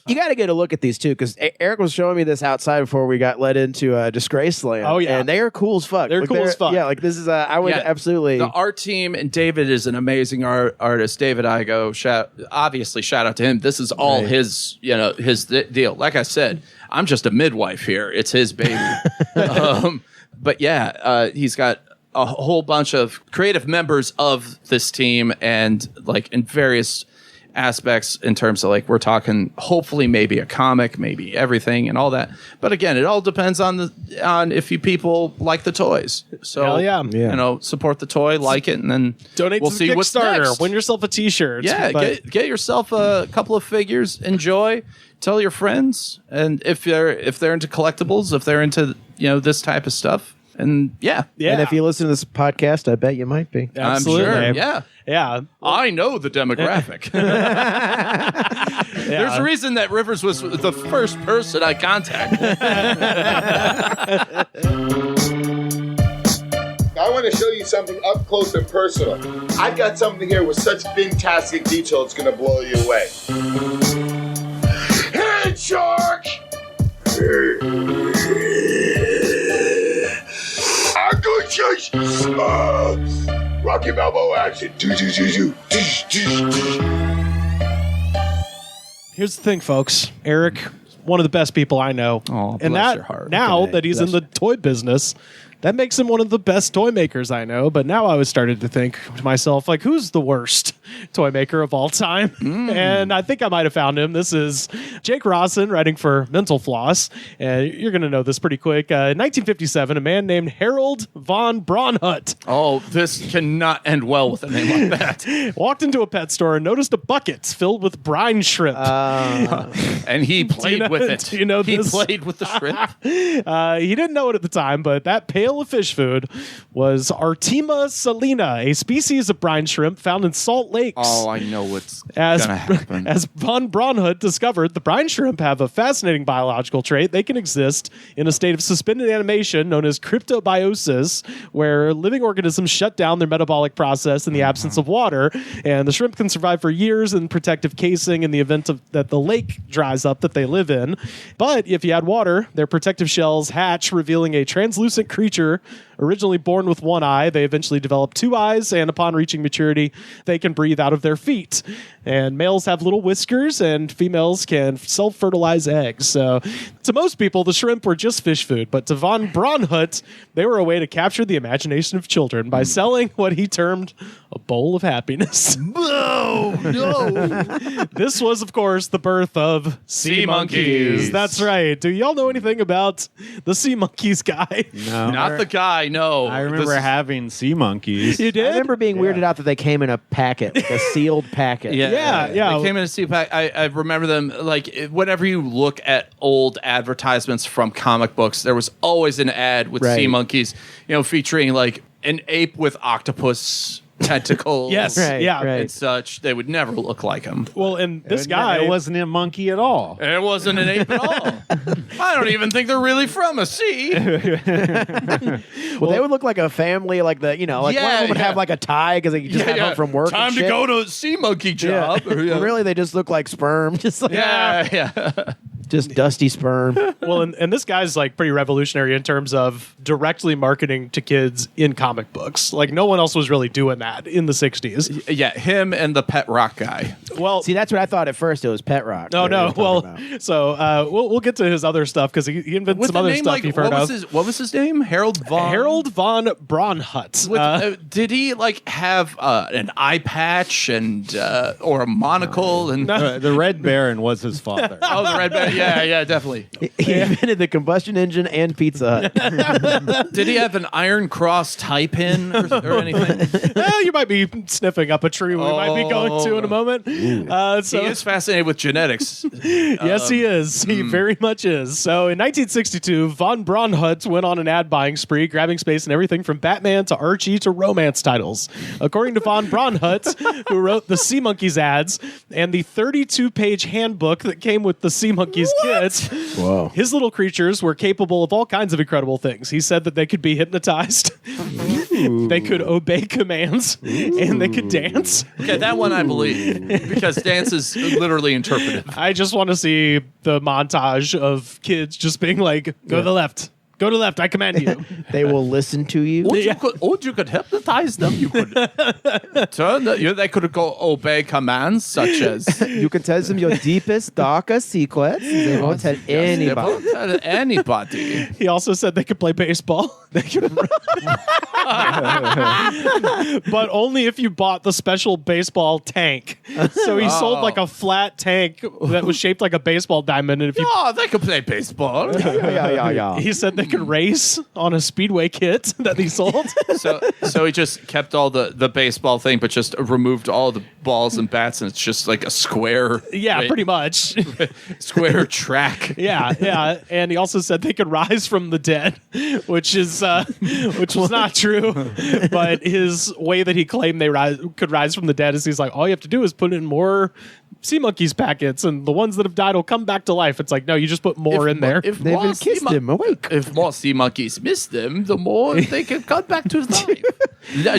You got to get a look at these too, because Eric was showing me this outside before we got let into Disgraceland. Oh yeah, and they are cool as fuck. They're cool as fuck. Yeah, like this is I would absolutely. The art team, and David is an amazing artist. David Igo, obviously shout out to him. This is all his, his deal. Like I said, I'm just a midwife here. It's his baby. But yeah, he's got a whole bunch of creative members of this team, and like in various aspects in terms of like we're talking hopefully maybe a comic, maybe everything and all that. But again, it all depends on if you people like the toys. So hell yeah. Support the toy, like it, and then donate we'll to see the what's Kickstarter. next. Win yourself a t-shirt. Yeah, get yourself a couple of figures, enjoy, tell your friends, and if they're into collectibles, if they're into this type of stuff. And yeah. And if you listen to this podcast, I bet you might be. Absolutely. I'm sure. Yeah. I know the demographic. There's a reason that Rivers was the first person I contacted. I want to show you something up close and personal. I've got something here with such fantastic detail, it's going to blow you away. Hey, shark! Good chase. Rocky Balboa action. Here's the thing, folks. Eric, one of the best people I know. Oh, and bless your heart. Now that he's in the toy business, that makes him one of the best toy makers I know. But now I was started to think to myself, like, who's the worst toy maker of all time? And I think I might have found him. This is Jake Rawson writing for Mental Floss. And you're going to know this pretty quick. In 1957, a man named Harold Von Braunhut. Oh, this cannot end well with a name like that. Walked into a pet store and noticed a bucket filled with brine shrimp. And he played with it. Do you know he this? played with the shrimp? He didn't know it at the time, but that pail of fish food was Artemia salina, a species of brine shrimp found in salt lakes. Oh, I know what's going to happen. As Von Braunhut discovered, the brine shrimp have a fascinating biological trait. They can exist in a state of suspended animation known as cryptobiosis, where living organisms shut down their metabolic process in the absence of water, and the shrimp can survive for years in protective casing in the event that the lake dries up that they live in. But if you add water, their protective shells hatch, revealing a translucent creature originally born with one eye. They eventually develop two eyes, and upon reaching maturity, they can breathe out of their feet. And males have little whiskers, and females can self-fertilize eggs. So to most people, the shrimp were just fish food, but to Von Braunhut, they were a way to capture the imagination of children by selling what he termed a bowl of happiness. No. This was, of course, the birth of sea monkeys. That's right. Do y'all know anything about the sea monkeys guy? No. Not the guy, no. I remember having sea monkeys. You did? I remember being weirded out that they came in a packet, like a sealed packet. Yeah. They came in a sea pack. I remember them, like, whenever you look at old advertisements from comic books, there was always an ad with sea monkeys, featuring, like, an ape with octopus tentacles. Yes, and such. They would never look like him. Well, and this guy wasn't a monkey at all. It wasn't an ape at all. I don't even think they're really from a sea. Well, they would look like a family, like one of them would have like a tie because they just got home from work. Time and to shit. go to a sea monkey job. Well, really, they just look like sperm. Just like just dusty sperm. Well, and this guy's like pretty revolutionary in terms of directly marketing to kids in comic books. Like, no one else was really doing that in the 60s. Yeah, him and the Pet Rock guy. Well, see, that's what I thought at first. It was Pet Rock. No. Well, so we'll get to his other stuff because he invented some other stuff you've heard of. What was his name? Harold Von Braunhut. Did he have an eye patch and or a monocle? And the Red Baron was his father. Oh, the Red Baron. Yeah, definitely. He invented the combustion engine and Pizza Hut. Did he have an Iron Cross tie pin or anything? Well, you might be sniffing up a tree we might be going to in a moment. He is fascinated with genetics. Yes, he is. He very much is. So in 1962, Von Braunhut went on an ad buying spree, grabbing space in everything from Batman to Archie to romance titles. According to Von Braunhut, who wrote the Sea Monkeys ads and the 32-page handbook that came with the Sea Monkeys kit, his little creatures were capable of all kinds of incredible things. He said that they could be hypnotized, they could obey commands, and they could dance. Okay, that one I believe, because dance is literally interpretive. I just want to see the montage of kids just being like, go to the left. Go to the left. I command you. They will listen to you. You could hypnotize them. You could turn. They could go obey commands such as. You can tell them your deepest, darkest secrets. They won't tell anybody. They won't tell anybody. He also said they could play baseball. They could, but only if you bought the special baseball tank. So he sold like a flat tank that was shaped like a baseball diamond. And if they could play baseball. Yeah. He said they could race on a speedway kit that he sold. So he just kept all the baseball thing, but just removed all the balls and bats, and it's just like a square. Yeah, pretty much. Square track. Yeah. And he also said they could rise from the dead, which was not true. But his way that he claimed they could rise from the dead is he's like, all you have to do is put in more Sea Monkeys packets, and the ones that have died will come back to life. It's like, no, you just put more in there. They've been kissed them awake. If more Sea Monkeys miss them, the more they can come back to life.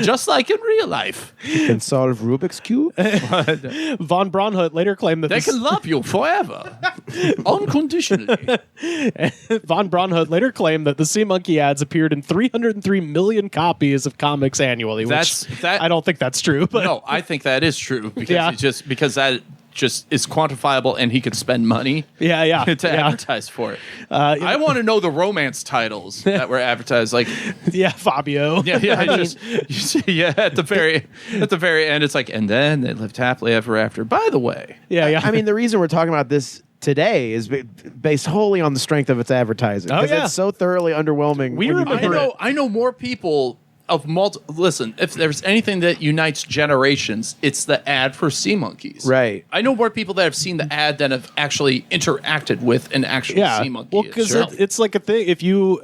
Just like in real life. You can solve Rubik's Cube. Von Braunhut later claimed that they can love you forever. Unconditionally. Von Braunhut later claimed that the Sea Monkey ads appeared in 303 million copies of comics annually. I don't think that's true. But no, I think that is true because that just is quantifiable, and he could spend money to advertise for it. I want to know the romance titles that were advertised. Like, Fabio. At the very end, it's like, and then they lived happily ever after. By the way, I mean, the reason we're talking about this today is based wholly on the strength of its advertising. It's so thoroughly underwhelming. I know more people of listen, if there's anything that unites generations, it's the ad for Sea Monkeys. Right. I know more people that have seen the ad than have actually interacted with an actual Sea Monkey. Well, because it's like a thing. If you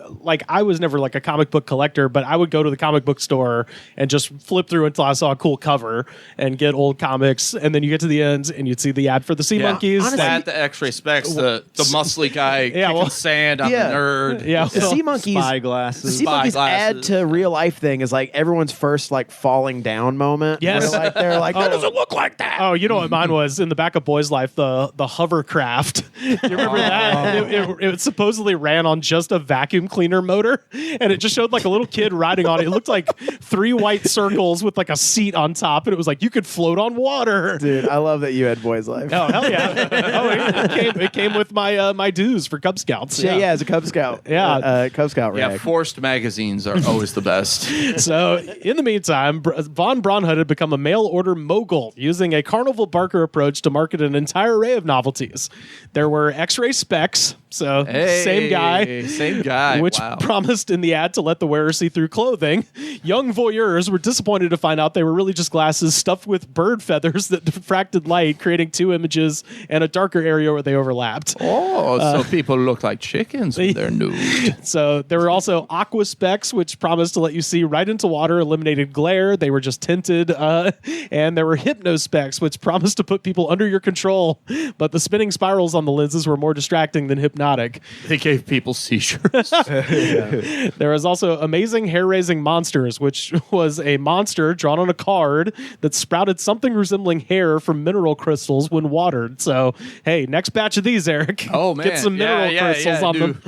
I was never like a comic book collector, but I would go to the comic book store and just flip through until I saw a cool cover and get old comics, and then you get to the end and you'd see the ad for the Sea Monkeys. Honestly, the X-ray specs, the muscly guy kicking sand on the nerd. Yeah, the Sea Monkeys spyglasses. The Sea Monkeys add to real life thing is like everyone's first falling down moment. Yes, they're like, that doesn't look like that. Oh, you know what mine was in the back of Boy's Life, the hovercraft. Do you remember that? It supposedly ran on just a vacuum cleaner motor, and it just showed like a little kid riding on it. It looked like 3 white circles with like a seat on top, and it was like you could float on water. Dude, I love that you had Boy's Life. Oh hell yeah! It came with my my dues for Cub Scouts. Yeah, as a Cub Scout. Cub Scout rag. Yeah, forced magazines are always the best. So in the meantime, Von Braunhut had become a mail order mogul, using a Carnival Barker approach to market an entire array of novelties. There were X-ray specs. So same guy, which promised in the ad to let the wearer see through clothing. Young voyeurs were disappointed to find out they were really just glasses stuffed with bird feathers that diffracted light, creating 2 images and a darker area where they overlapped. So people look like chickens when they're nude. So there were also aqua specs, which promised to let you see right into water, eliminated glare. They were just tinted, and there were hypnospecs, which promised to put people under your control. But the spinning spirals on the lenses were more distracting than hypnotic. They gave people seizures. There was also Amazing Hair-Raising Monsters, which was a monster drawn on a card that sprouted something resembling hair from mineral crystals when watered. So, hey, next batch of these, Eric. Oh, man. Get some mineral crystals on them.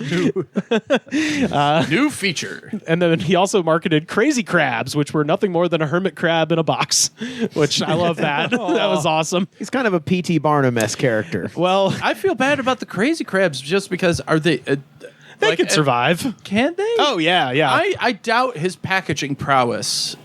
New feature. And then he also marketed Crazy Crabs, which were nothing more than a hermit crab in a box, which I love that. That was awesome. He's kind of a P.T. Barnum-esque character. Well, I feel bad about the Crazy Crabs just because are they... they could survive. Can they? Oh, yeah. I doubt his packaging prowess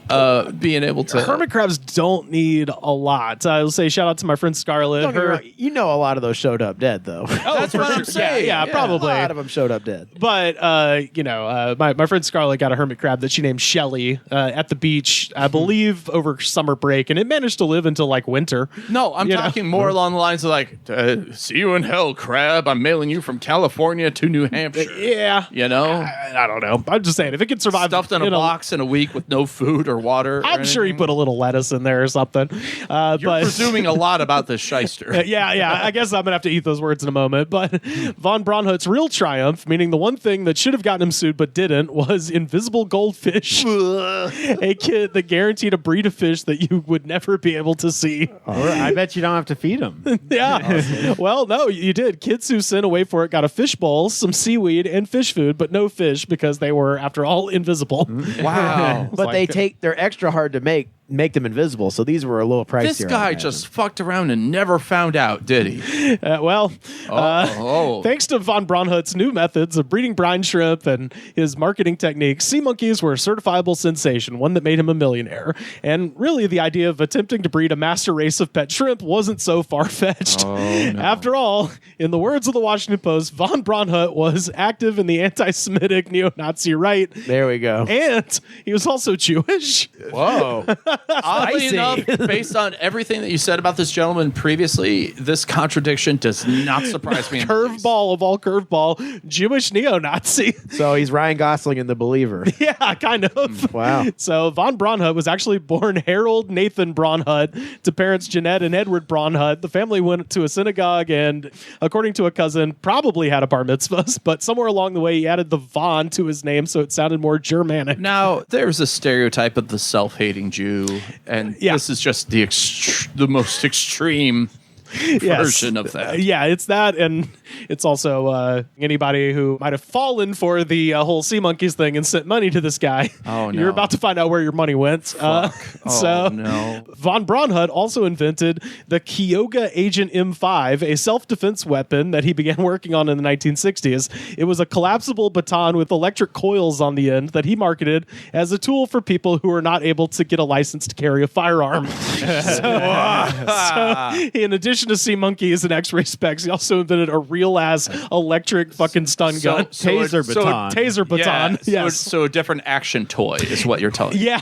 being able to... Hermit crabs don't need a lot. I will say shout out to my friend Scarlett. You know a lot of those showed up dead, though. Oh, that's what I'm saying. Yeah, probably. A lot of them showed up dead. But, my friend Scarlett got a hermit crab that she named Shelly at the beach, I believe, over summer break, and it managed to live until, winter. No, I'm talking more along the lines of, see you in hell, crab. I'm mailing you from California to New Hampshire. Yeah. I don't know. I'm just saying, if it could survive... Stuffed in a box in a week with no food or water. I'm sure he put a little lettuce in there or something. You're presuming a lot about this shyster. Yeah. I guess I'm going to have to eat those words in a moment. But Von Braunhut's real triumph, meaning the one thing that should have gotten him sued but didn't, was invisible goldfish. A kit that guaranteed a breed of fish that you would never be able to see. I bet you don't have to feed them. Yeah. Awesome. Well, no, you did. Kids who sent away for it got a fish bowl, some seaweed, and fish food, but no fish because they were, after all, invisible. Wow. But they're extra hard to make them invisible, so these were a little pricier. This guy just fucked around and never found out, did he? Thanks to Von Braunhut's new methods of breeding brine shrimp and his marketing techniques, sea monkeys were a certifiable sensation, one that made him a millionaire. And really, the idea of attempting to breed a master race of pet shrimp wasn't so far-fetched. Oh, no. After all, in the words of the Washington Post, Von Braunhut was active in the anti-Semitic neo-Nazi right. There we go. And he was also Jewish. Whoa. Oddly enough, based on everything that you said about this gentleman previously, this contradiction does not surprise me. Curveball of all curveball, Jewish neo-Nazi. So he's Ryan Gosling in The Believer. Yeah, kind of. Wow. So Von Braunhut was actually born Harold Nathan Braunhut to parents Jeanette and Edward Braunhut. The family went to a synagogue and, according to a cousin, probably had a bar mitzvah, but somewhere along the way he added the Von to his name so it sounded more Germanic. Now, there's a stereotype of the self-hating Jew, and this is just the most extreme version of that. Yeah, it's that, and it's also anybody who might have fallen for the whole sea monkeys thing and sent money to this guy. Oh, no. You're about to find out where your money went. No. Von Braunhut also invented the Kyoga Agent M5, a self-defense weapon that he began working on in the 1960s. It was a collapsible baton with electric coils on the end that he marketed as a tool for people who are not able to get a license to carry a firearm. So in addition to sea monkeys and X-ray specs, he also invented a real-ass electric fucking stun gun. Taser baton. Taser baton. Yeah, Yes. So a different action toy is what you're telling me. Yeah,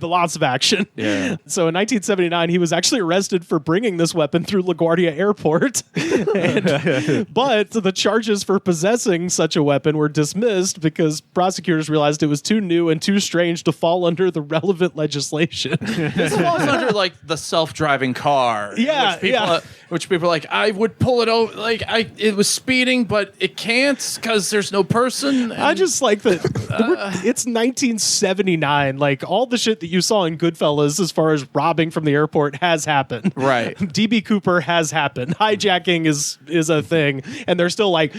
lots of action. Yeah. So in 1979, he was actually arrested for bringing this weapon through LaGuardia Airport. But the charges for possessing such a weapon were dismissed because prosecutors realized it was too new and too strange to fall under the relevant legislation. This falls under the self-driving car. Yeah, Which people are like, I would pull it over. It was speeding, but it can't because there's no person. I just like that it's 1979. All the shit that you saw in Goodfellas as far as robbing from the airport has happened. Right. DB Cooper has happened. Hijacking is a thing. And they're still like,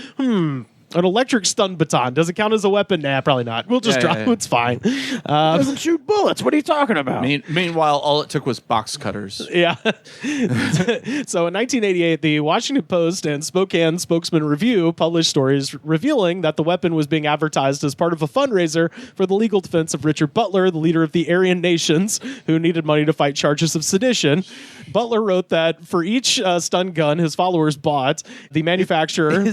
an electric stun baton. Does it count as a weapon? Nah, probably not. We'll just drop it. It's fine. Doesn't shoot bullets. What are you talking about? Meanwhile, all it took was box cutters. Yeah. So in 1988, the Washington Post and Spokane Spokesman Review published stories revealing that the weapon was being advertised as part of a fundraiser for the legal defense of Richard Butler, the leader of the Aryan nations, who needed money to fight charges of sedition. Butler wrote that for each stun gun his followers bought, the manufacturer...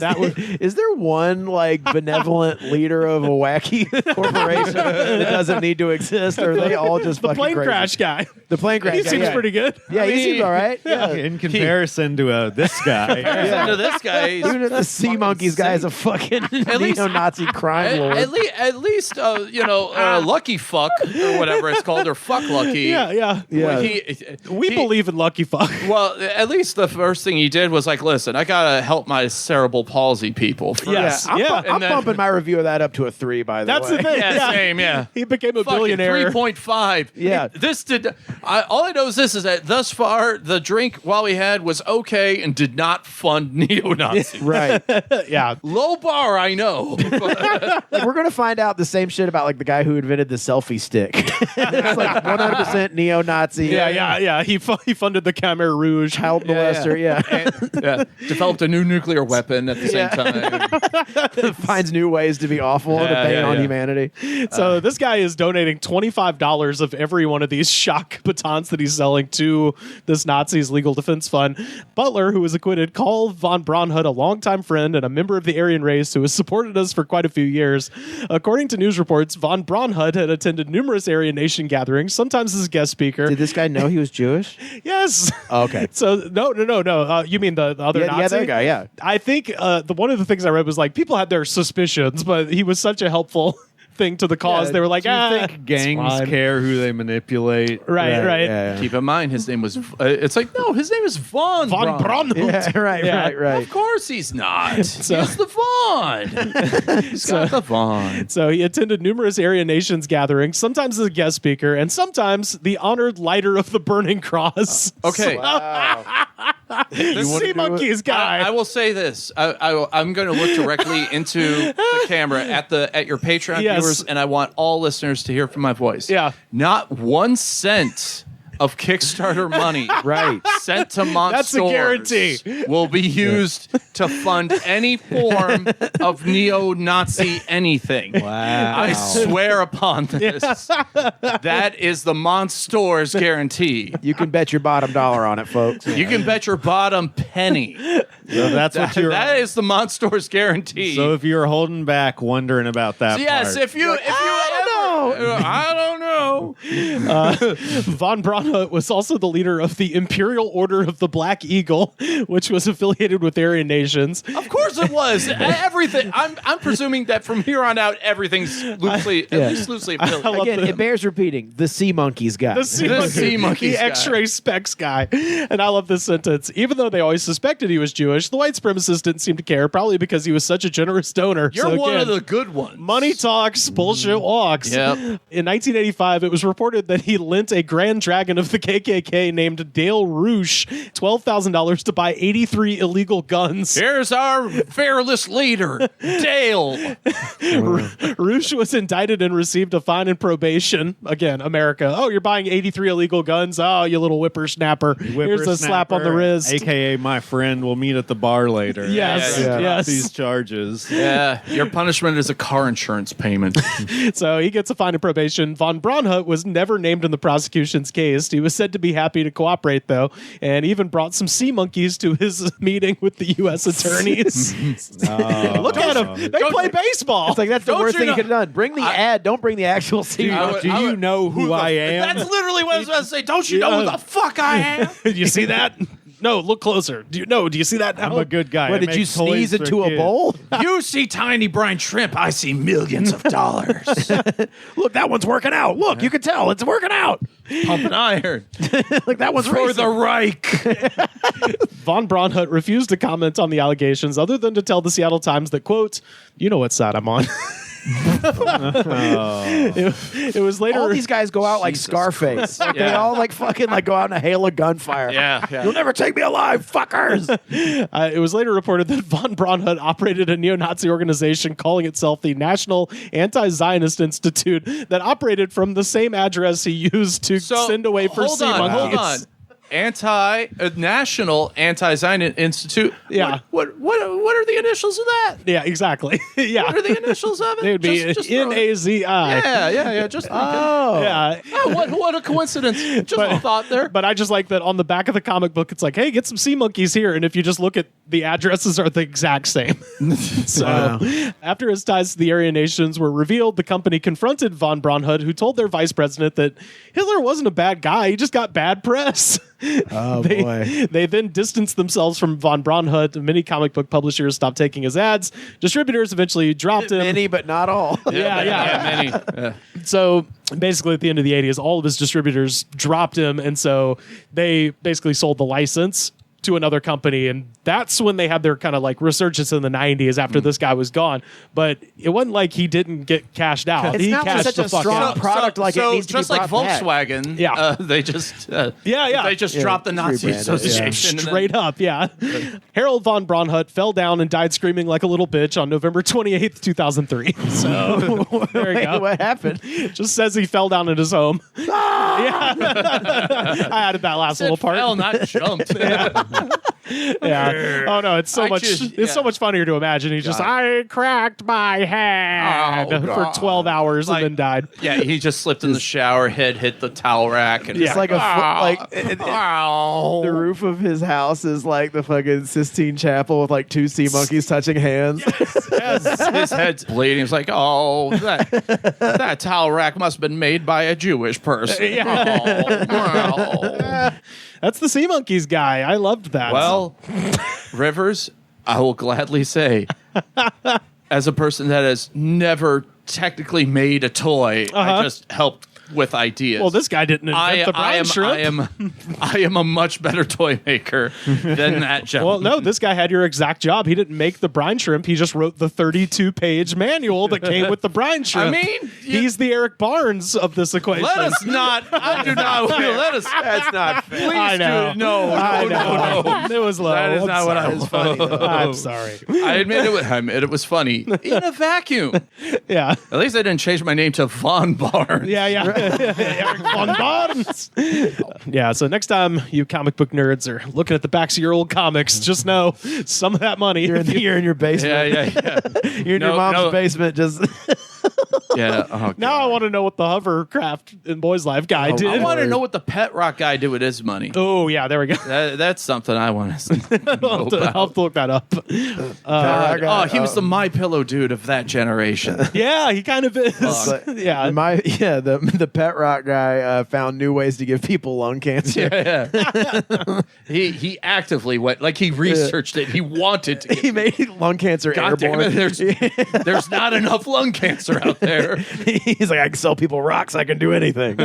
Is there one one like benevolent leader of a wacky corporation that doesn't need to exist, or are they all just the fucking plane crazy? crash guy. The plane crash He guy, seems yeah. pretty good. Yeah, he seems all right. Yeah. In comparison to this guy. To this guy, he's Even the sea monkeys guy is a fucking neo-Nazi crime lord. At least, Lucky Fuck or whatever it's called, or Fuck Lucky. Yeah. We believe in Lucky Fuck. Well, at least the first thing he did was like, listen, I gotta help my cerebral palsy people. First. Yes. I'm bumping my review of that up to a 3, by the way. That's the thing. Yeah, same. Yeah, He became a billionaire. 3.5. Yeah. This did. All I know is this: is that thus far the drink while we had was okay and did not fund neo-Nazis. Right. Yeah. Low bar, I know. Like, we're going to find out the same shit about like the guy who invented the selfie stick. It's like 100% neo-Nazi. Yeah. He funded the Khmer Rouge. Child molester, Developed a new nuclear weapon at the same time. Finds new ways to be awful and to bang on humanity. So this guy is donating $25 of every one of these shock batons that he's selling to this Nazi's legal defense fund. Butler, who was acquitted, called Von Braunhut a longtime friend and a member of the Aryan race who has supported us for quite a few years. According to news reports, Von Braunhut had attended numerous Aryan Nation gatherings, sometimes as a guest speaker. Did this guy know he was Jewish? Yes. Oh, okay. So no. You mean the other Nazi? Yeah, that guy. Yeah. I think one of the things I read was like people had their suspicions, but he was such a helpful thing to the cause. They were like, do you think gangs care who they manipulate? Right. Yeah. Keep in mind, his name was. It's like, no, his name is Von Braunhut. Yeah, right. Of course he's not. He's the Von. He's got the Von. So he attended numerous Aryan Nations gatherings, sometimes as a guest speaker, and sometimes the honored lighter of the Burning Cross. Okay. The Sea Monkeys guy. I will say this. I'm going to look directly into the camera at your Patreon viewers, and I want all listeners to hear from my voice. Yeah. Not 1 cent of Kickstarter money sent to Monstors That's a guarantee. will be used to fund any form of neo-Nazi anything. Wow. I swear upon this. That is the Monstors guarantee. You can bet your bottom dollar on it, folks. You can bet your bottom penny. So that's what you're. That is the Monstors guarantee. So if you're holding back, wondering about that, yes, part. if you I don't know. Von Braunhut was also the leader of the Imperial Order of the Black Eagle, which was affiliated with Aryan Nations. Of course it was. Everything. I'm presuming that from here on out, everything's loosely, at least loosely affiliated. Again, it bears repeating. The Sea Monkeys guy. The Sea Monkeys guy. The X-ray specs guy. And I love this sentence. Even though they always suspected he was Jewish, the white supremacists didn't seem to care, probably because he was such a generous donor. You're one of the good ones. Money talks, bullshit walks. Yep. In 1985, it was reported that he lent a Grand Dragon of the KKK named Dale Rouge $12,000 to buy 83 illegal guns. Here's our fearless leader, Dale. Rouge was indicted and received a fine and probation. Again, America. Oh, you're buying 83 illegal guns? Oh, you little whippersnapper. Here's a slap on the wrist. AKA my friend. We'll meet at the bar later. Yes. These charges. Yeah. Your punishment is a car insurance payment. So he gets a fine and probation. Von Braunhut was never named in the prosecution's case. He was said to be happy to cooperate, though, and even brought some sea monkeys to his meeting with the U.S. attorneys. Look at them. They play baseball. It's like, that's the worst thing you could have done. Bring the ad. Don't bring the actual sea monkeys. Do you know who I am? That's literally what I was about to say. Don't you know who the fuck I am? You see that? No, look closer. Do you see that? I'm a good guy. What, did you sneeze into a bowl? You see tiny brine shrimp. I see millions of dollars. Look, that one's working out. Look, you can tell it's working out. Pumping iron. Look, that one's for racing. the Reich. Von Braunhut refused to comment on the allegations other than to tell the Seattle Times that, quote, you know what side I'm on. It was later. All these guys go out like Scarface. Like, they all like fucking like go out in a hail of gunfire. Yeah. You'll never take me alive, fuckers. It was later reported that Von Braunhut operated a neo-Nazi organization calling itself the National Anti-Zionist Institute that operated from the same address he used to send away for sea monkeys. Hold on. National Anti-Zionist Institute. Yeah. What are the initials of that? Yeah, exactly. Yeah. What are the initials of it? They would be NAZI. Yeah. Just yeah. What a coincidence. Just a thought there. But I just like that on the back of the comic book, it's like, hey, get some sea monkeys here. And if you just look at the addresses are the exact same. So after his ties to the Aryan nations were revealed, the company confronted Von Braunhut, who told their vice president that Hitler wasn't a bad guy. He just got bad press. Oh, boy. They then distanced themselves from Von Braunhut. Many comic book publishers stopped taking his ads. Distributors eventually dropped him. Many, but not all. Yeah, many. Yeah. So basically at the end of the 80s, all of his distributors dropped him. And so they basically sold the license to another company, and that's when they had their kind of like resurgence in the 90s after this guy was gone. But it wasn't like he didn't get cashed out. It's He not cashed such the a fuck strong out. product like it needs to be just like brought back. Volkswagen. Yeah. They just Yeah. they just dropped the Nazi rebranded, Association. Straight up, yeah. Harold Von Braunhut fell down and died screaming like a little bitch on November 28th, 2003. So there you go. What happened? Just says he fell down in his home. Yeah. I added that last little part. Fell, not jumped. Yeah. Oh no, it's so much funnier to imagine. He's just, I cracked my head for 12 hours and then died. Yeah, he just slipped in the shower, head hit the towel rack, and It's like the roof of his house is like the fucking Sistine Chapel with like two sea monkeys touching hands. yes, his head's bleeding. He's like, oh, that towel rack must have been made by a Jewish person. That's the Sea Monkeys guy. I loved that. Well, Rivers, I will gladly say, as a person that has never technically made a toy, I just helped with ideas. Well, this guy didn't invent the brine shrimp. I am a much better toy maker than that gentleman. Well, no, this guy had your exact job. He didn't make the brine shrimp. He just wrote the 32-page manual that came with the brine shrimp. I mean, he's the Erik Barnes of this equation. Let us not. I do not. Let us. That's not fair. Please I know. No. It was low. That is I'm not what I sorry. was funny. I'm sorry. I admit it was funny in a vacuum. Yeah. At least I didn't change my name to Von Barnes. Yeah. Erik Von Barnes. Yeah, so next time you comic book nerds are looking at the backs of your old comics, just know some of that money. You're in your basement. Yeah. You're in your mom's basement just... Yeah. Oh, now I want to know what the hovercraft in Boys Life guy did. I want to know what the pet rock guy did with his money. Oh, yeah, there we go. That's something I want to know I'll have to look that up. He was the My Pillow dude of that generation. Yeah, he kind of is. Yeah, the pet rock guy found new ways to give people lung cancer. Yeah. he actively went, like he researched it. He wanted to. He made lung cancer God airborne. damn it, there's not enough lung cancer out there. He's like, I can sell people rocks. I can do anything.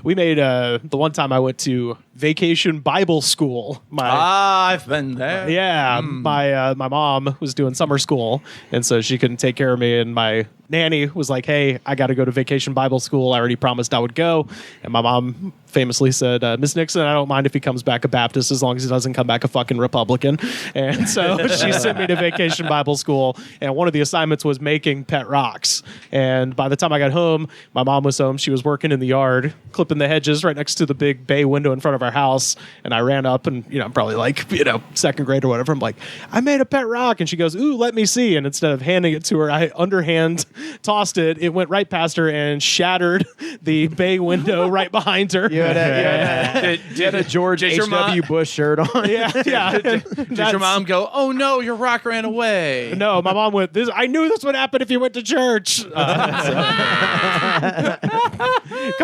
We made the one time I went to Vacation Bible School. I've been there. Yeah, my mom was doing summer school, and so she couldn't take care of me, and my nanny was like, hey, I got to go to Vacation Bible School. I already promised I would go. And my mom famously said, Miss Nixon, I don't mind if he comes back a Baptist as long as he doesn't come back a fucking Republican. And so she sent me to Vacation Bible School. And one of the assignments was making pet rocks. And by the time I got home, my mom was home. She was working in the yard, clipping the hedges right next to the big bay window in front of our house. And I ran up and, probably like, second grade or whatever. I'm like, I made a pet rock. And she goes, ooh, let me see. And instead of handing it to her, I underhand tossed it. It went right past her and shattered the bay window right behind her. You had a George H.W. Bush shirt on. Yeah. Did your mom go, oh no, your rock ran away? No, my mom went, I knew this would happen if you went to church. Come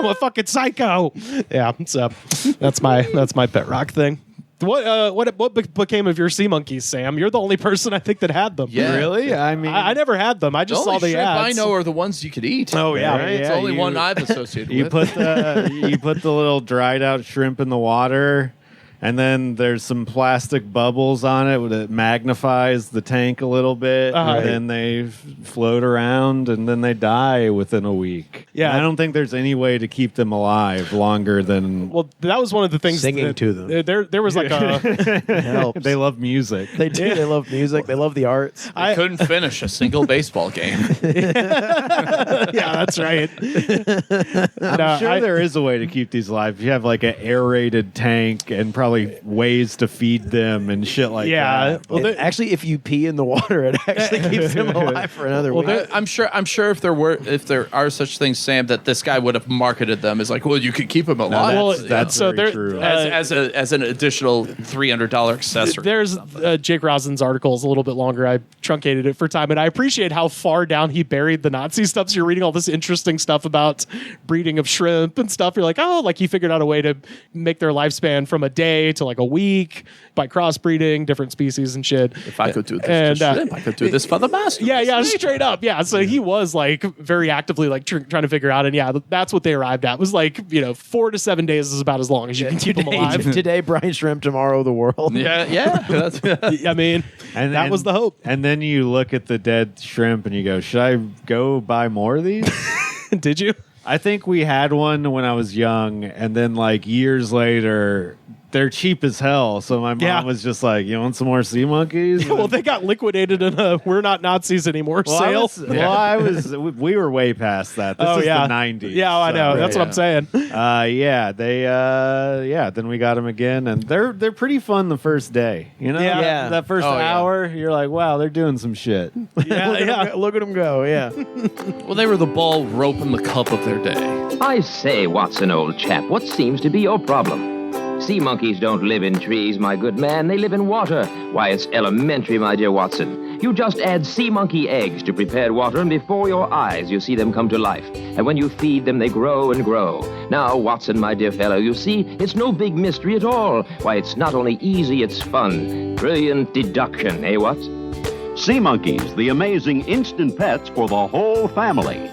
on, fucking psycho. Yeah, so that's my pet rock thing. What became of your sea monkeys, Sam? You're the only person I think that had them. Yeah. Really? I mean, I never had them. I just saw the shrimp ads. I know are the ones you could eat. Oh yeah, right? It's the only one I've associated you with. put the little dried out shrimp in the water, And then there's some plastic bubbles on it that magnifies the tank a little bit. And then they float around, and then they die within a week. Yeah. And I don't think there's any way to keep them alive longer than... Well, that was one of the things. Singing to them. There was like a... Helps. They love music. They do. They love music. They love the arts. I couldn't finish a single baseball game. Yeah, that's right. I'm sure there is a way to keep these alive. You have like an aerated tank and probably ways to feed them and shit like that. Well, actually, if you pee in the water, it actually keeps them alive for another week. I'm sure if there are such things, Sam, that this guy would have marketed them as like, well, you could keep them alive. That's very true. As an additional $300 accessory. There's Jake Rosin's article is a little bit longer. I truncated it for time, and I appreciate how far down he buried the Nazi stuff. So you're reading all this interesting stuff about breeding of shrimp and stuff. You're like, oh, like he figured out a way to make their lifespan from a day to like a week by crossbreeding different species and shit. If I could do this to shrimp, I could do this for the master. Yeah, straight up. Yeah, so he was like very actively like trying to figure out, and yeah, that's what they arrived at. It was like 4 to 7 days is about as long as you can keep them alive. Today, Brian Shrimp, tomorrow, the world. Yeah. I mean, that was the hope. And then you look at the dead shrimp and you go, should I go buy more of these? Did you? I think we had one when I was young, and then like years later, they're cheap as hell. So my mom was just like, "You want some more sea monkeys?" Yeah, well, they got liquidated in a "We're not Nazis anymore" sale. We were way past that. This is the '90s. Yeah, I know. That's what I'm saying. Then we got them again, and they're pretty fun the first day. That first hour, you're like, "Wow, they're doing some shit." Look at them go. Yeah. Well, they were the ball roping the cup of their day. I say, Watson, old chap, what seems to be your problem? Sea monkeys don't live in trees, my good man. They live in water. Why, it's elementary, my dear Watson. You just add sea monkey eggs to prepared water, and before your eyes you see them come to life. And when you feed them, they grow and grow. Now, Watson, my dear fellow, you see, it's no big mystery at all. Why, it's not only easy, it's fun. Brilliant deduction, eh, what? Sea monkeys, the amazing instant pets for the whole family.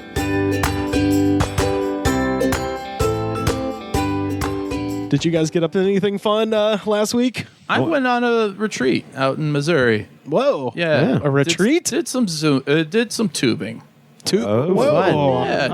Did you guys get up to anything fun last week? I went on a retreat out in Missouri. Whoa! Yeah. A retreat? Did some tubing. Whoa! Yeah,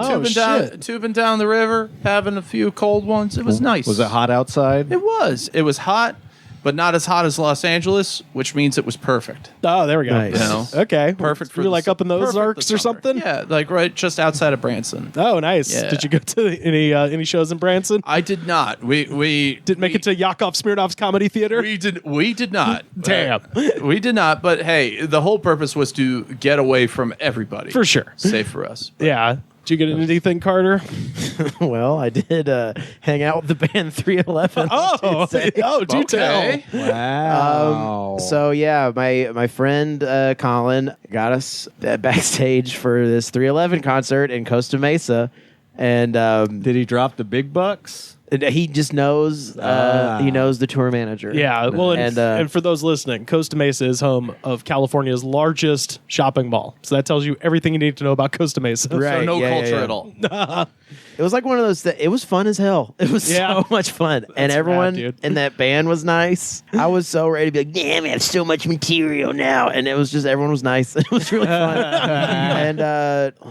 tubing down the river, having a few cold ones. It was nice. Was it hot outside? It was. It was hot, but not as hot as Los Angeles, which means it was perfect. Oh, there we go. Nice. Okay, perfect for you're like up in those Ozarks or something. Yeah, like right just outside of Branson. Oh, nice. Yeah. Did you go to any shows in Branson? I did not. We didn't make it to Yakov Smirnov's Comedy Theater. We did not. Damn. We did not. But hey, the whole purpose was to get away from everybody. For sure. Safe for us. Yeah. Did you get anything, Carter? Well, I did hang out with the band 311. Do tell. Wow. So yeah, my friend Colin got us backstage for this 311 concert in Costa Mesa, and did he drop the big bucks? He just knows. He knows the tour manager. Yeah. Well, and for those listening, Costa Mesa is home of California's largest shopping mall. So that tells you everything you need to know about Costa Mesa. Right. So no culture at all. It was like one of those. It was fun as hell. It was so much fun, and everyone in that band was nice. I was so ready to be like, "Damn, we have so much material now," and it was just everyone was nice. It was really fun. And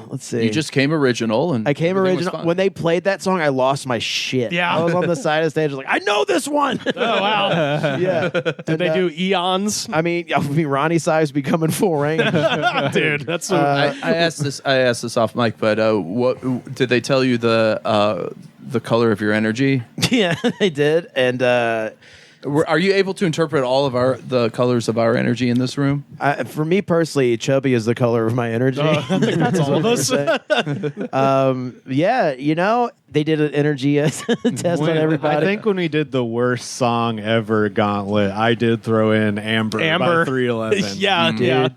let's see, you just came original, and I came original. When they played that song, I lost my shit. Yeah, I was on the side of the stage, like, I know this one. Oh wow, yeah. Did they do Eons? I mean, Ronnie Sives becoming full range, dude. That's I asked this off mic, but what did they tell you the color of your energy? Yeah, they did. And are you able to interpret all of the colors of our energy in this room? For me personally, chubby is the color of my energy. I think that's all of us. Yeah, they did an energy test on everybody. I think when we did the worst song ever, Gauntlet, I did throw in Amber. By 311. Yeah, dude,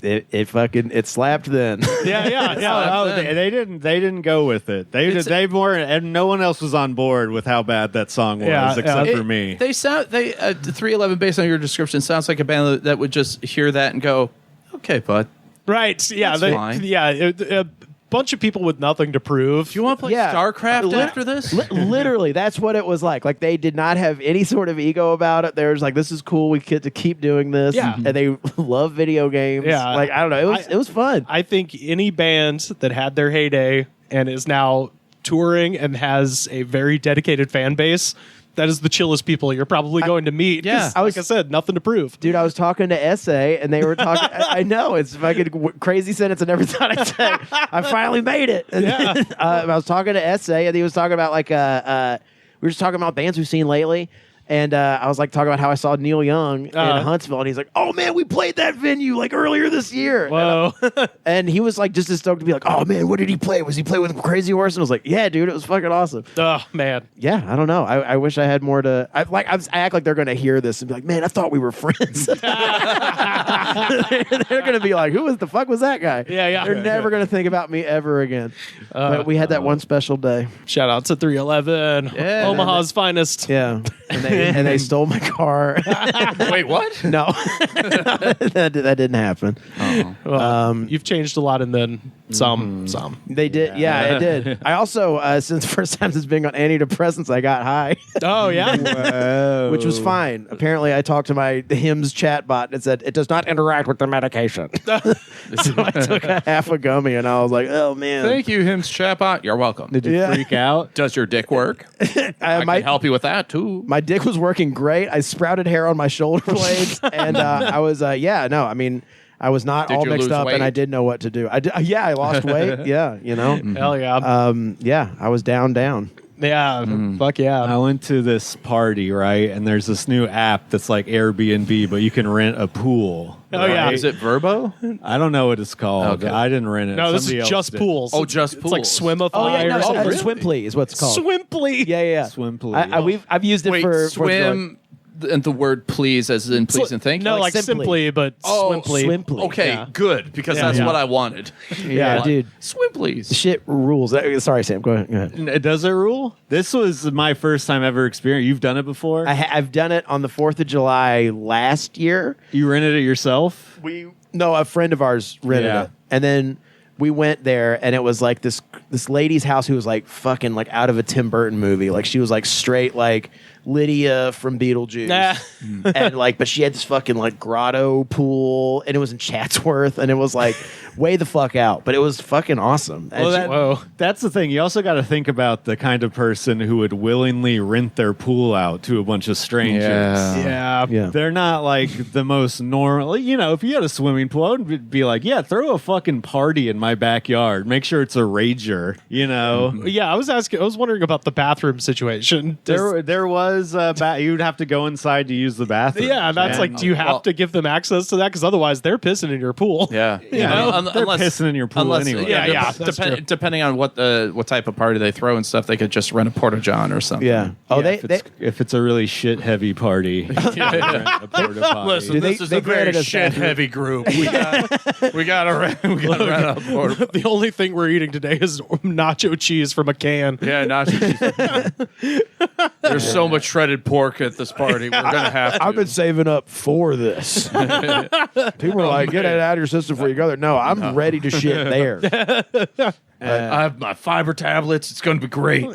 It slapped then. Yeah. They didn't go with it. And no one else was on board with how bad that song was, except for me. The 311, based on your description, sounds like a band that would just hear that and go, "Okay, bud." Right. Yeah. That's fine. Yeah. bunch of people with nothing to prove. Do you want to play StarCraft after this? Literally, that's what it was like. Like, they did not have any sort of ego about it. They were just like, this is cool. We get to keep doing this. Yeah. And they love video games. Yeah. Like, I don't know. It was fun. I think any band that had their heyday and is now touring and has a very dedicated fan base, that is the chillest people you're probably going to meet. Yeah. Like I said, nothing to prove. Dude, I was talking to Essay, and they were talking. I know, it's a fucking crazy sentence I never thought I'd say. I finally made it. And then, I was talking to Essay, and he was talking about, like, we were just talking about bands we've seen lately. And I was like talking about how I saw Neil Young in Huntsville, and he's like, "Oh man, we played that venue like earlier this year." Whoa! And he was like just as stoked to be like, "Oh man, what did he play? Was he play with Crazy Horse?" And I was like, "Yeah, dude, it was fucking awesome." Oh man, yeah, I don't know. I wish I had more to. I act like they're gonna hear this and be like, "Man, I thought we were friends." They're gonna be like, "Who the fuck was that guy?" Yeah. They're never gonna think about me ever again. But we had that one special day. Shout out to 311, Omaha's finest. Yeah. And they stole my car. Wait, what? No, that didn't happen. Well, you've changed a lot, and then some. They did, yeah, it did. I also, since the first time since being on antidepressants, I got high. Oh yeah, which was fine. Apparently, I talked to the Hims chat bot, and it said it does not interact with the medication. So I took a half a gummy, and I was like, "Oh man!" Thank you, Hims chatbot. You're welcome. Did you freak out? Does your dick work? I can help you with that too. My dick was working great. I sprouted hair on my shoulder blades, and I was, I mean, I was not all mixed up, and I didn't know what to do. I lost weight. Yeah, Hell yeah. Yeah, I was down. Yeah, fuck yeah. I went to this party, right? And there's this new app that's like Airbnb, but you can rent a pool. Oh, yeah. Is it Verbo? I don't know what it's called. Okay. I didn't rent it. No, this Somebody is else just did. pools. Oh, just It's pools. like Swimify. Oh yeah, no, or something. Swimply is what it's called. Swimply. Yeah. Swimply. I've used it Wait, for swim. And the word please as in please and thank you? No, like simply, but Swimply. Swimply. Okay, Yeah. good, because that's what I wanted. Yeah, dude. Swim please. Shit rules. Sorry, Sam. Go ahead. Does it rule? This was my first time ever experiencing. You've done it before? I've done it on the 4th of July last year. You rented it yourself? No, a friend of ours rented it, and then we went there, and it was like this lady's house who was like fucking like out of a Tim Burton movie. Like she was like straight like Lydia from Beetlejuice, and like, but she had this fucking like grotto pool, and it was in Chatsworth, and it was like way the fuck out, but it was fucking awesome. Well, that's the thing. You also got to think about the kind of person who would willingly rent their pool out to a bunch of strangers. Yeah. They're not like the most normal. You know, if you had a swimming pool, I would be like, yeah, throw a fucking party in my backyard. Make sure it's a rager, you know? Yeah, I was wondering about the bathroom situation. There was you'd have to go inside to use the bathroom. Yeah, that's like, do you have to give them access to that? Because otherwise they're pissing in your pool. Yeah. You know, they're pissing in your pool anyway. Yeah, depending on what type of party they throw and stuff, they could just rent a porta john or something. Yeah. Oh, if it's a really shit heavy party, rent a porta potty. Listen, this is a very shit heavy group. We gotta rent a porta. The only thing we're eating today is nacho cheese from a can. Yeah, nacho cheese. There's so much shredded pork at this party. We're gonna have to. I've been saving up for this. People are like, get it out of your system before you go there. No, I'm ready to shit there. I have my fiber tablets. It's going to be great.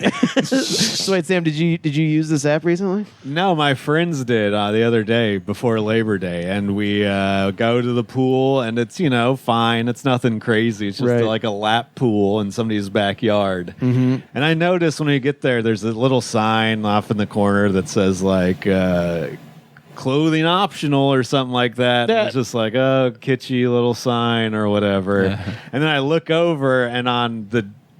So wait, Sam, did you use this app recently? No, my friends did the other day before Labor Day, and we go to the pool, and it's fine. It's nothing crazy. It's just like a lap pool in somebody's backyard. Mm-hmm. And I noticed when we get there, there's a little sign off in the corner that says like clothing optional or something like that. Yeah. It's just like kitschy little sign or whatever. Yeah. And then I look over, and on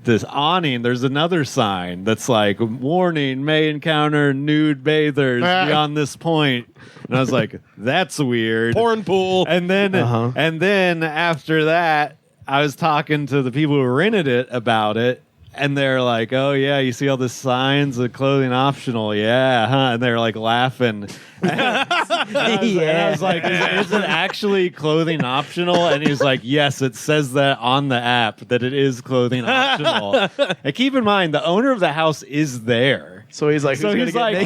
this awning, there's another sign that's like, warning, may encounter nude bathers beyond this point. And I was like, that's weird. Porn pool. And then after that, I was talking to the people who rented it about it. And they're like, oh, yeah, you see all the signs of clothing optional. Yeah, huh? And they're like laughing. And I was like, is it actually clothing optional? And he's like, yes, it says that on the app that it is clothing optional. And keep in mind, the owner of the house is there. So he's like, hey,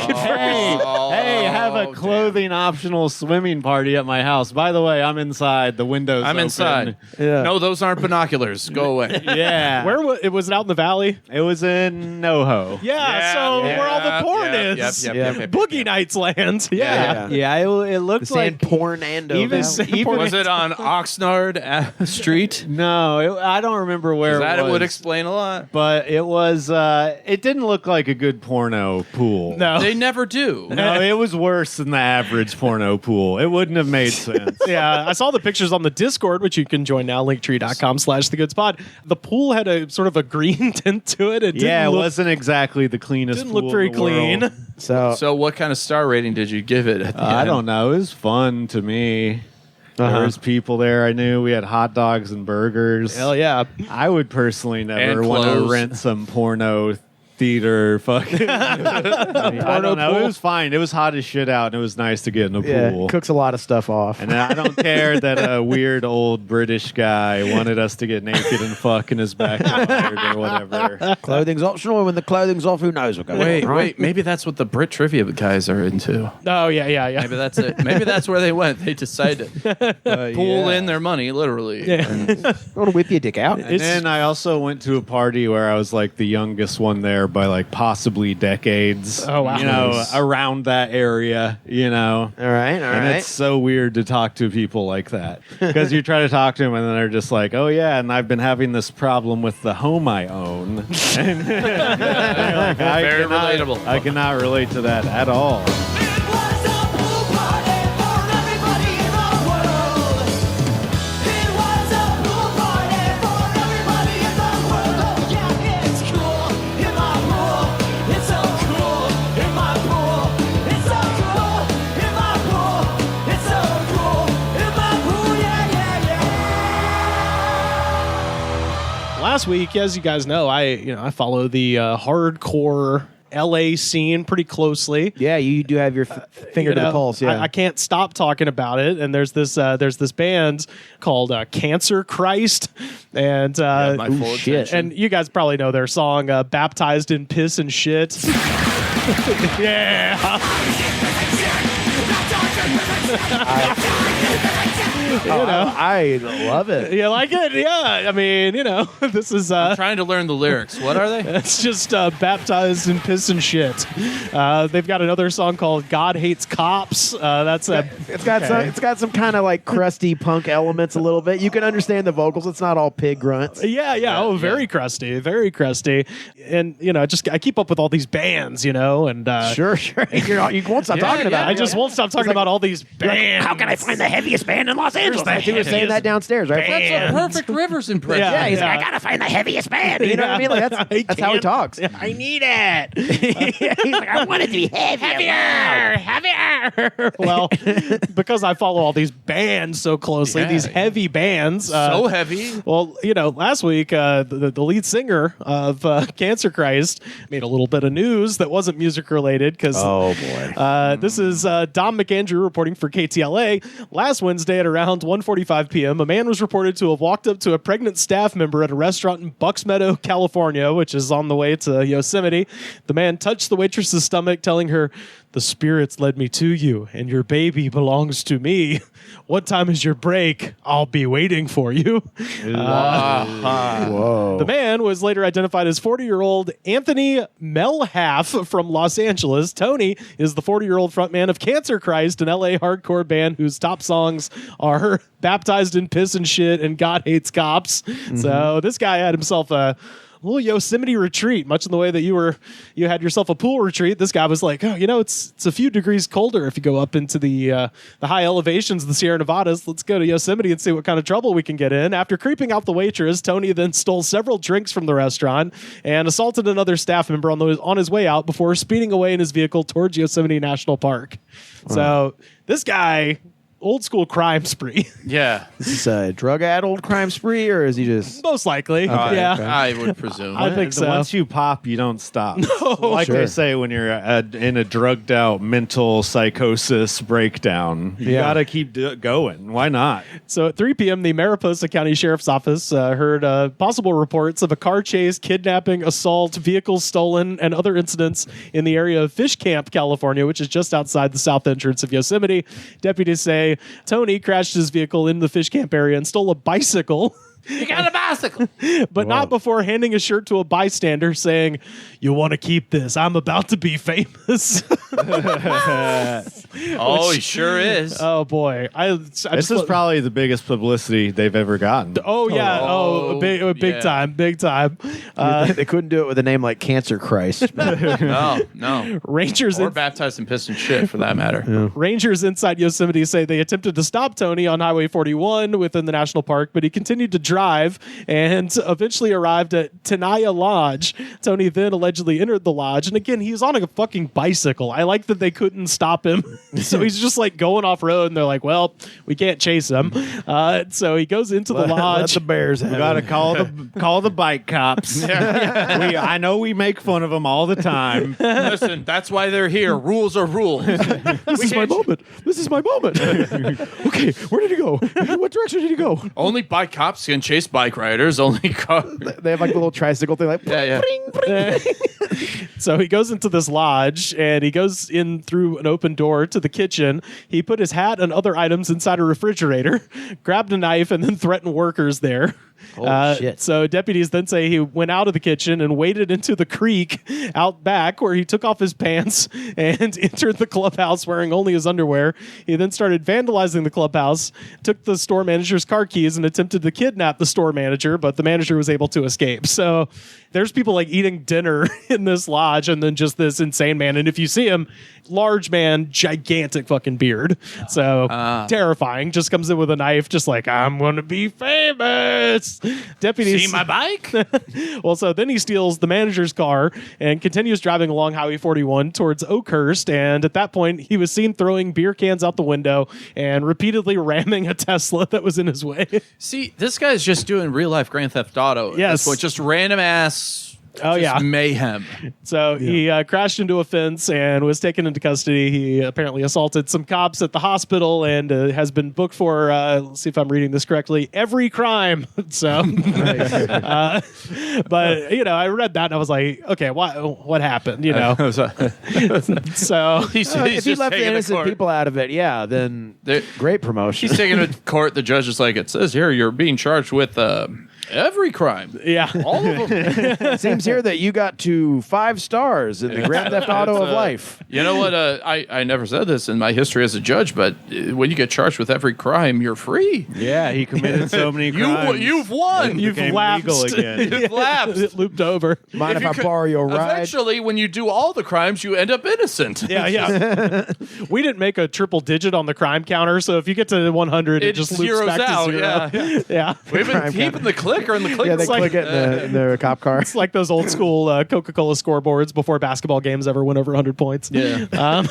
have a clothing optional swimming party at my house. By the way, I'm inside. The windows I'm open. inside. Yeah. No, those aren't binoculars. Go away. Yeah. Where was it out in the valley? It was in NoHo. Yeah, where all the porn is. Yep. Boogie Nights land. Yeah, it looked like porn and even was it on Oxnard Street? No, I don't remember where. That it was. would explain a lot. But it was. It didn't look like a good porno pool. No, they never do. No, it was worse than the average porno pool. It wouldn't have made sense. Yeah, I saw the pictures on the Discord, which you can join now, linktree.com/thegoodspot. The pool had a sort of a green tint to it. It wasn't exactly the cleanest didn't pool look very in the clean. world. So what kind of star rating did you give it at the end? I don't know. It was fun to me. There was people there I knew. We had hot dogs and burgers. Hell yeah. I would personally never And want to clothes. rent some porno theater fucking I don't know. It was fine. It was hot as shit out, and it was nice to get in a pool. Cooks a lot of stuff off. And I don't care that a weird old British guy wanted us to get naked and fuck in his backyard or whatever. Clothing's optional, and when the clothing's off, who knows what goes on. Wait. Maybe that's what the Brit trivia guys are into. Oh, yeah. Maybe that's it. Maybe that's where they went. They decided to pool in their money, literally. Yeah. Want to whip your dick out? And then I also went to a party where I was like the youngest one there by like possibly decades. Oh, wow. You know, around that area, you know. All right. And it's so weird to talk to people like that because you try to talk to them and then they're just like, oh, yeah, and I've been having this problem with the home I own. And like, Very relatable. I cannot relate to that at all. Last week, as you guys know, I follow the hardcore LA scene pretty closely. Yeah, you do have your finger to the pulse. Yeah, I can't stop talking about it. And there's this band called Cancer Christ, and my full attention. And you guys probably know their song "Baptized in Piss and Shit." Yeah. I love it. You like it? Yeah. I mean, this is. I'm trying to learn the lyrics. What are they? It's just baptized in piss and shit. They've got another song called "God Hates Cops." It's got some kind of like crusty punk elements a little bit. You can understand the vocals. It's not all pig grunts. Yeah. Oh, very crusty, very crusty. And I keep up with all these bands, and sure. You won't stop talking about it. I just won't stop talking about all these bands. How can I find the heaviest band in Los Angeles? You were saying that downstairs, right? That's a perfect Rivers impression. Yeah, he's like, I gotta find the heaviest band. You know what I mean? Like, that's how he talks. I need it. He's like, I want it to be heavier. Well, because I follow all these bands so closely, these heavy bands. So heavy. Well, last week, the lead singer of Cancer Christ made a little bit of news that wasn't music related because this is Dom McAndrew reporting for KTLA. Last Wednesday at around 1:45 p.m., a man was reported to have walked up to a pregnant staff member at a restaurant in Bucks Meadow, California, which is on the way to Yosemite. The man touched the waitress's stomach, telling her, "The spirits led me to you, and your baby belongs to me. What time is your break? I'll be waiting for you." Whoa. The man was later identified as 40-year-old Anthony Melhalf from Los Angeles. Tony is the 40-year-old frontman of Cancer Christ, an LA hardcore band whose top songs are "Baptized in Piss and Shit" and "God Hates Cops." Mm-hmm. So this guy had himself a little Yosemite retreat, much in the way that you had yourself a pool retreat. This guy was like, it's a few degrees colder if you go up into the high elevations of the Sierra Nevadas. Let's go to Yosemite and see what kind of trouble we can get in. After creeping out the waitress, Tony then stole several drinks from the restaurant and assaulted another staff member on his way out before speeding away in his vehicle towards Yosemite National Park. So this guy old school crime spree. Yeah. Is this a drug-addled crime spree, or is he just... Most likely. Okay. Yeah. Okay. I would presume. I think so. Once you pop, you don't stop. Like Sure. they say, when you're in a drugged out mental psychosis breakdown, you Yeah. gotta keep going. Why not? So at 3 p.m., the Mariposa County Sheriff's Office heard possible reports of a car chase, kidnapping, assault, vehicles stolen, and other incidents in the area of Fish Camp, California, which is just outside the south entrance of Yosemite. Deputies say Tony crashed his vehicle in the Fish Camp area and stole a bicycle. You got a bicycle. But not before handing a shirt to a bystander saying, "You want to keep this? I'm about to be famous." Oh, he sure is. Oh boy, This is probably the biggest publicity they've ever gotten. Oh yeah, big time. they couldn't do it with a name like Cancer Christ. No. Rangers or baptized in piss and shit, for that matter. Rangers inside Yosemite say they attempted to stop Tony on Highway 41 within the national park, but he continued to drive and eventually arrived at Tenaya Lodge. Tony then allegedly entered the lodge, and again, he's on a fucking bicycle. I like that they couldn't stop him. So he's just like going off road, and they're like, well, we can't chase him. So he goes into the lodge. Let the bears have We gotta call the bike cops. I know we make fun of them all the time. Listen, that's why they're here. Rules are rules. This is my moment. Okay, where did he go? What direction did he go? Only bike cops can chase bike riders. Only cars. They have like a little tricycle thing, like Yeah. So he goes into this lodge, and he goes in through an open door to the kitchen. He put his hat and other items inside a refrigerator, grabbed a knife, and then threatened workers there. Shit. So deputies then say he went out of the kitchen and waded into the creek out back, where he took off his pants and entered the clubhouse wearing only his underwear. He then started vandalizing the clubhouse, took the store manager's car keys, and attempted to kidnap the store manager, but the manager was able to escape. So there's people like eating dinner in this lodge, and then just this insane man. And if you see him, large man, gigantic fucking beard. So terrifying. Just comes in with a knife, just like, I'm going to be famous. Deputies See my bike? Well, so then he steals the manager's car and continues driving along Highway 41 towards Oakhurst. And at that point, he was seen throwing beer cans out the window and repeatedly ramming a Tesla that was in his way. See, this guy's just doing real life Grand Theft Auto. Yes. Just random ass. Mayhem. So he crashed into a fence and was taken into custody. He apparently assaulted some cops at the hospital and has been booked for, let's see if I'm reading this correctly, every crime. So, but I read that and I was like, okay, what happened? So if he left the innocent people out of it, then great promotion. He's taking it to court. The judge is like, it says here you're being charged with every crime. Yeah. All of them. It seems here that you got to 5 stars in the Grand Theft Auto of life. You know what? I never said this in my history as a judge, but when you get charged with every crime, you're free. Yeah, he committed so many crimes. You've won. You've lapsed. Legal again. You've lapsed. It looped over. Mind if I borrow your ride? Eventually, when you do all the crimes, you end up innocent. Yeah. We didn't make a triple digit on the crime counter, so if you get to 100, it just loops zeroes back out. to 0. Yeah. We've been keeping the clicker in the clicker. Yeah, they click it in the cop car. It's like those old school Coca-Cola scoreboards before basketball games ever went over 100 points. Yeah. I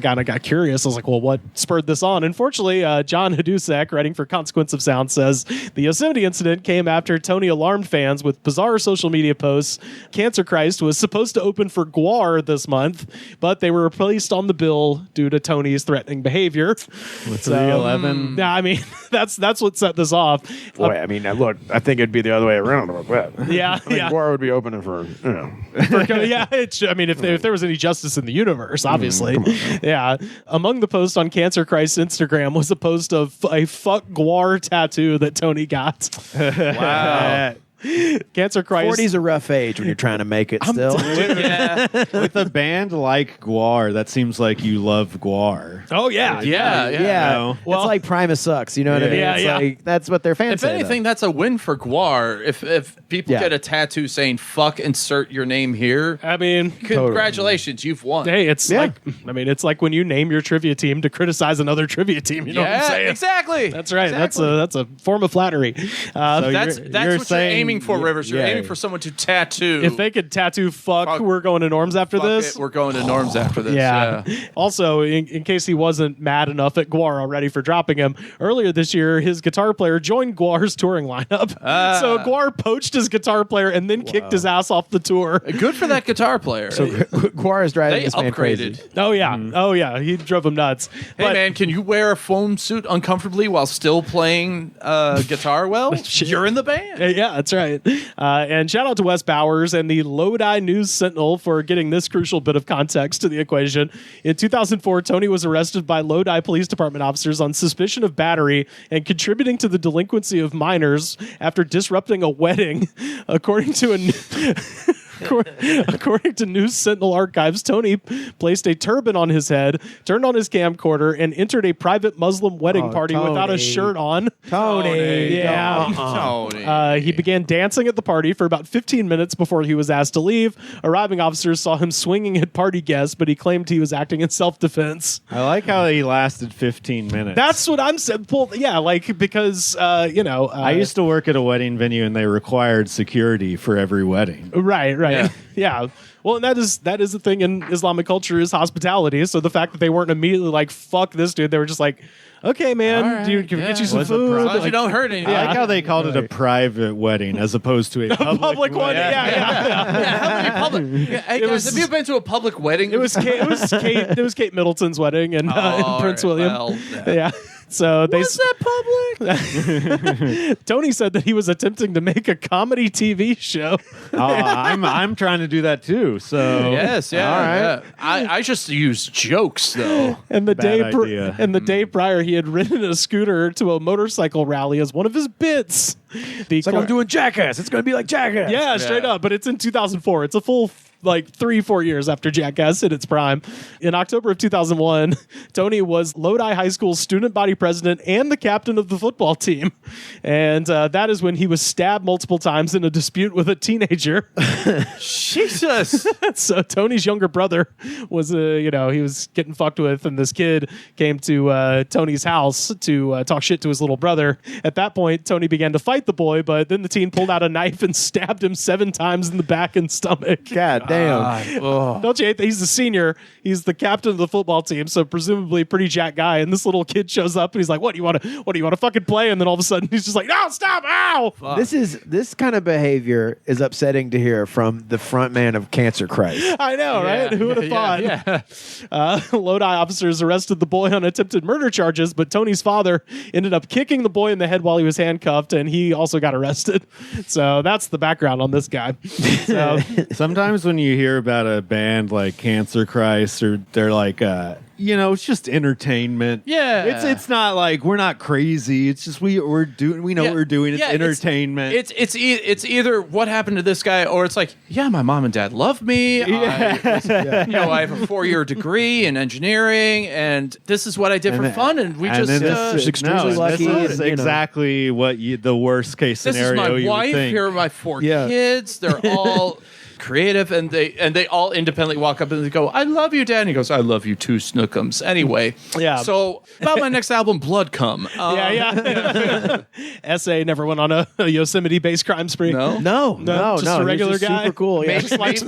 kind of got curious. I was like, well, what spurred this on? Unfortunately, John Hadusek, writing for Consequence of Sound, says the Yosemite incident came after Tony alarmed fans with bizarre social media posts. Cancer Christ was supposed to open for Guar this month, but they were replaced on the bill due to Tony's threatening behavior. With 311. Yeah, I mean, that's what set this off. Boy, I mean, look, I think it'd be the other way around. Yeah, Guar would be opening for, if there was any justice in the universe, obviously. Yeah. Among the posts on Cancer Christ's Instagram was a post of a fuck Guar tattoo that Tony got. Wow. Cancer Christ. 40's a rough age when you're trying to make it still. With a band like Guar, that seems like you love Guar. Oh, yeah. Yeah. Well, it's like Primus sucks. You know what I mean? It's like, that's what their fans If say. anything, that's a win for Guar. If people get a tattoo saying "fuck," insert your name here. I mean, congratulations, you've won. Hey, it's like when you name your trivia team to criticize another trivia team. You know what I'm saying? Exactly. That's right. Exactly. That's a form of flattery. That's what you're aiming aiming for, Rivers. You're aiming for someone to tattoo. If they could tattoo fuck, we're going to Norms after this. We're going to Norms after this. Yeah. Also, in case he wasn't mad enough at Guar already for dropping him, earlier this year, his guitar player joined Guar's touring lineup. So Guar poached his guitar player and then kicked his ass off the tour. Good for that guitar player. So Guar is driving this man crazy. Oh, yeah. Oh, yeah. He drove him nuts. Hey, man, can you wear a foam suit uncomfortably while still playing guitar well? You're in the band. Yeah, that's right. And shout out to Wes Bowers and the Lodi News Sentinel for getting this crucial bit of context to the equation. In 2004, Tony was arrested by Lodi Police Department officers on suspicion of battery and contributing to the delinquency of minors after disrupting a wedding. According to News Sentinel archives, Tony placed a turban on his head, turned on his camcorder, and entered a private Muslim wedding party without a shirt on. Tony. Yeah. Tony. He began dancing at the party for about 15 minutes before he was asked to leave. Arriving officers saw him swinging at party guests, but he claimed he was acting in self-defense. I like how he lasted 15 minutes. That's what I'm saying. Well, yeah, because, I used to work at a wedding venue, and they required security for every wedding. Right. Yeah. Well, and that is the thing in Islamic culture is hospitality. So the fact that they weren't immediately like, fuck this dude, they were just like, okay, man, dude, can we get you some food? As long as you don't hurt anyone. I like how they called it a private wedding as opposed to a public one. Yeah. How many public? Hey, guys, have you been to a public wedding? It was Kate Middleton's wedding and Prince William. Well, yeah. So they was that public? Tony said that he was attempting to make a comedy TV show. I'm trying to do that too. So yes, yeah. All right. Yeah. I just use jokes though. And the day prior, he had ridden a scooter to a motorcycle rally as one of his bits. It's like I'm doing Jackass. It's going to be like Jackass. Yeah, straight up. But it's in 2004. It's a full 3-4 years after Jackass hit its prime. In October of 2001, Tony was Lodi High School's student body president and the captain of the football team. And that is when he was stabbed multiple times in a dispute with a teenager. Jesus. So Tony's younger brother was, he was getting fucked with, and this kid came to Tony's house to talk shit to his little brother. At that point, Tony began to fight the boy, but then the teen pulled out a knife and stabbed him 7 times in the back and stomach. God damn. Don't you hate that? He's the senior. He's the captain of the football team, so presumably pretty jack guy. And this little kid shows up and he's like, What do you want to fucking play? And then all of a sudden he's just like, no, stop, ow! Fuck. This kind of behavior is upsetting to hear from the front man of Cancer Christ. I know, right? Who would have thought? Yeah. Lodi officers arrested the boy on attempted murder charges, but Tony's father ended up kicking the boy in the head while he was handcuffed, and he also got arrested. So that's the background on this guy. So sometimes when you hear about a band like Cancer Christ, or they're like, it's just entertainment. Yeah, it's not like we're not crazy. It's just we know what we're doing. It's entertainment. It's either what happened to this guy, or it's like, my mom and dad love me. I have a 4-year degree in engineering, and this is what I did for fun, and we just extremely lucky. This is exactly what the worst case scenario. This is my you wife. would think. Here are my 4 kids. They're all creative, and they all independently walk up and they go, I love you, Dad. And he goes, I love you too, Snookums. Anyway, so about my next album, Blood Come. SA never went on a Yosemite-based crime spree. No, just a regular guy. Super cool. Yeah.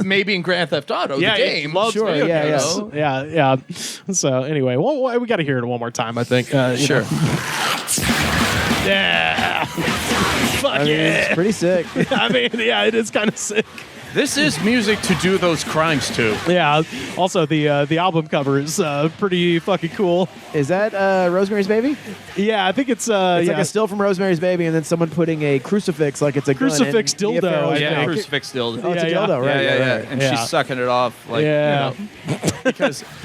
Maybe in Grand Theft Auto, the game. Loves video games. Yeah. So anyway, we got to hear it one more time, I think. Sure. Yeah. Fuck It's pretty sick. It is kind of sick. This is music to do those crimes to. Yeah. Also, the album cover is pretty fucking cool. Is that Rosemary's Baby? Yeah, I think it's like a still from Rosemary's Baby, and then someone putting a crucifix like it's a crucifix gun dildo. Yeah, crucifix dildo. Oh, it's a dildo, right? Yeah. And she's sucking it off,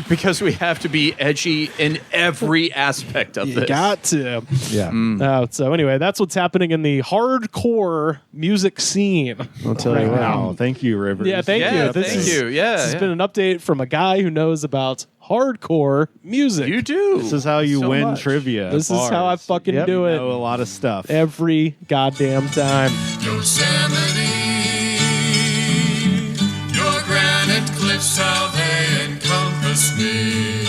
because we have to be edgy in every aspect of this. Got to. Yeah. So anyway, that's what's happening in the hardcore music scene. I'll tell you what. Thank you, Rivers. Yeah, thank you. This has been an update from a guy who knows about hardcore music. You do. This is how you win trivia. This is how I fucking do it. You know a lot of stuff. Every goddamn time. Yosemite, your granite cliffs, how they encompass me.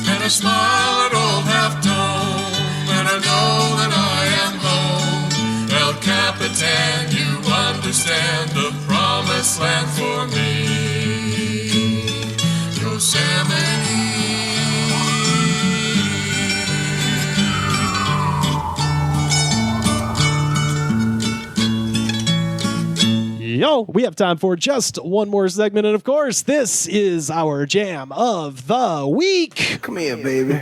And I smile at old half dome, and I know that I am home. El Capitan, you promised land for me. Yosemite. Yo, we have time for just one more segment, and of course, this is our jam of the week. Come here, baby.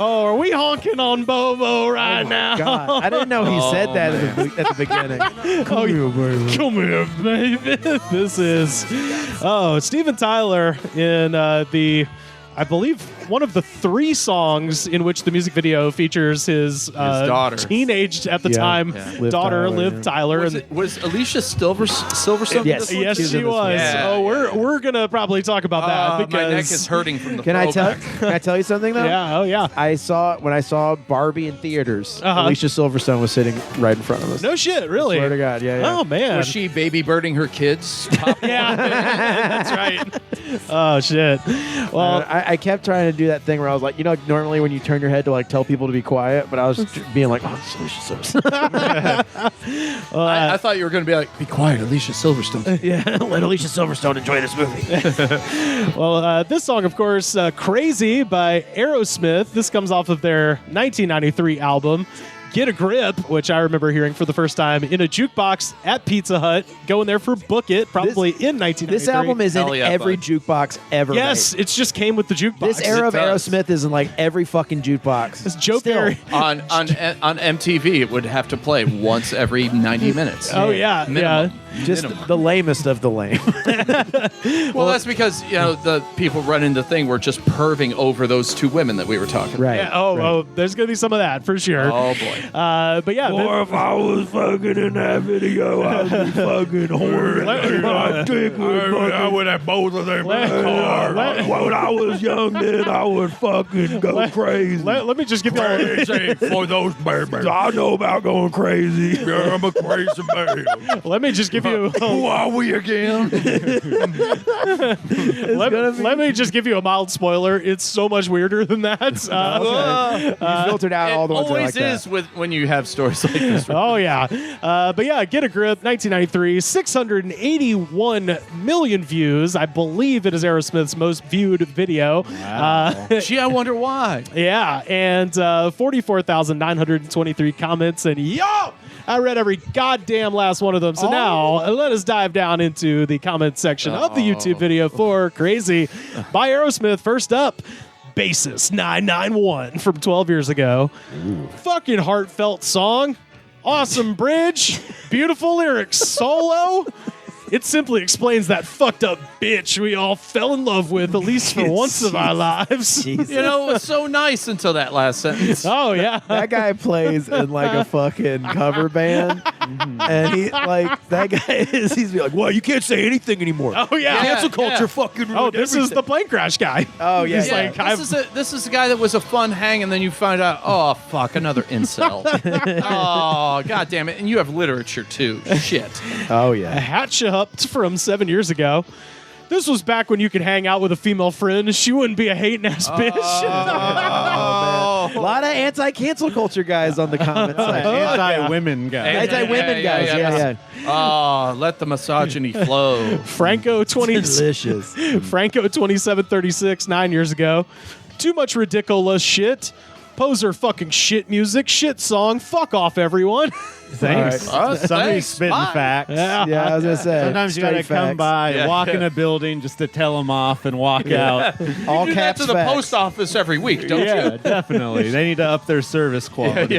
Oh, are we honking on Bobo right now? God, I didn't know he said that at the beginning. Come here, baby. Come here, baby. This is Steven Tyler in I believe one of the 3 songs in which the music video features his daughter, teenaged at the time daughter, Liv Tyler. Was Alicia Silverstone? Yes, she was. Yeah, we're gonna probably talk about that because my neck is hurting from the. Can I tell you something though? Yeah. Oh yeah. When I saw Barbie in theaters, Alicia Silverstone was sitting right in front of us. No shit, really? Swear to God, yeah. Oh man, was she baby birding her kids? Yeah, that's right. Oh shit. Well, I kept trying to do that thing where I was like, normally when you turn your head to like tell people to be quiet, but I was being like, oh, it's Alicia Silverstone. I thought you were going to be like, be quiet, Alicia Silverstone. Yeah, let Alicia Silverstone enjoy this movie. Well, this song, of course, Crazy by Aerosmith. This comes off of their 1993 album, Get a Grip, which I remember hearing for the first time in a jukebox at Pizza Hut, going there for Book It, probably in 1993. This album is in every jukebox ever Yes, made. it just came with the jukebox. This era of Aerosmith is in like every fucking jukebox. It's Joe Perry. on MTV, it would have to play once every 90 minutes. Oh, yeah. Minimum. Just the lamest of the lame. Well, that's because, the people running the thing were just perving over those 2 women that we were talking about. Right. Yeah, oh, there's going to be some of that for sure. Oh, boy. But yeah. Or if I was fucking in that video, I'd be fucking horny. I would have both of them in the car. When I was young, then I would fucking go crazy. Let me just give you all crazy for those babies. I know about going crazy. Yeah, I'm a crazy baby. Let me just give you. Who are we again? Let me just give you a mild spoiler. It's so much weirder than that. You filtered out all the ones that always like is when you have stories like this. Oh yeah, but yeah, Get a Grip, 1993, 681 million views. I believe it is Aerosmith's most viewed video. Wow. Gee, I wonder why. Yeah, and 44,923 comments, and I read every goddamn last one of them. So now let us dive down into the comment section of the YouTube video for Crazy by Aerosmith. First up, Basis 991 from 12 years ago. Fucking heartfelt song. Awesome bridge. Beautiful lyrics. Solo. It simply explains that fucked up bitch we all fell in love with, at least for once of our lives. It was so nice until that last sentence. Oh, yeah. That guy plays in like a fucking cover band. And he's like, well, you can't say anything anymore. Oh, yeah. Cancel culture fucking ruined this everything. is the plane crash guy. Oh, yeah. He's like, This is a guy that was a fun hang, and then you find out, oh, fuck, another incel. Oh, God damn it. And you have literature, too. Shit. Oh, yeah. Hatch up from 7 years ago. This was back when you could hang out with a female friend. She wouldn't be a hating ass bitch. Oh, man. A lot of anti-cancel culture guys on the comment section. Anti-women guys. Anti-women guys, yeah. Oh, let the misogyny flow. Franco 2736, 9 years ago. Too much ridiculous shit. Poser fucking shit music. Shit song. Fuck off, everyone. Thanks. Right. Somebody's spitting facts. Yeah, I was going to say. Sometimes you got to come by, walk in a building just to tell them off and walk out. All you do that caps to the facts. post office every week, don't you? Yeah, definitely. They need to up their service quality.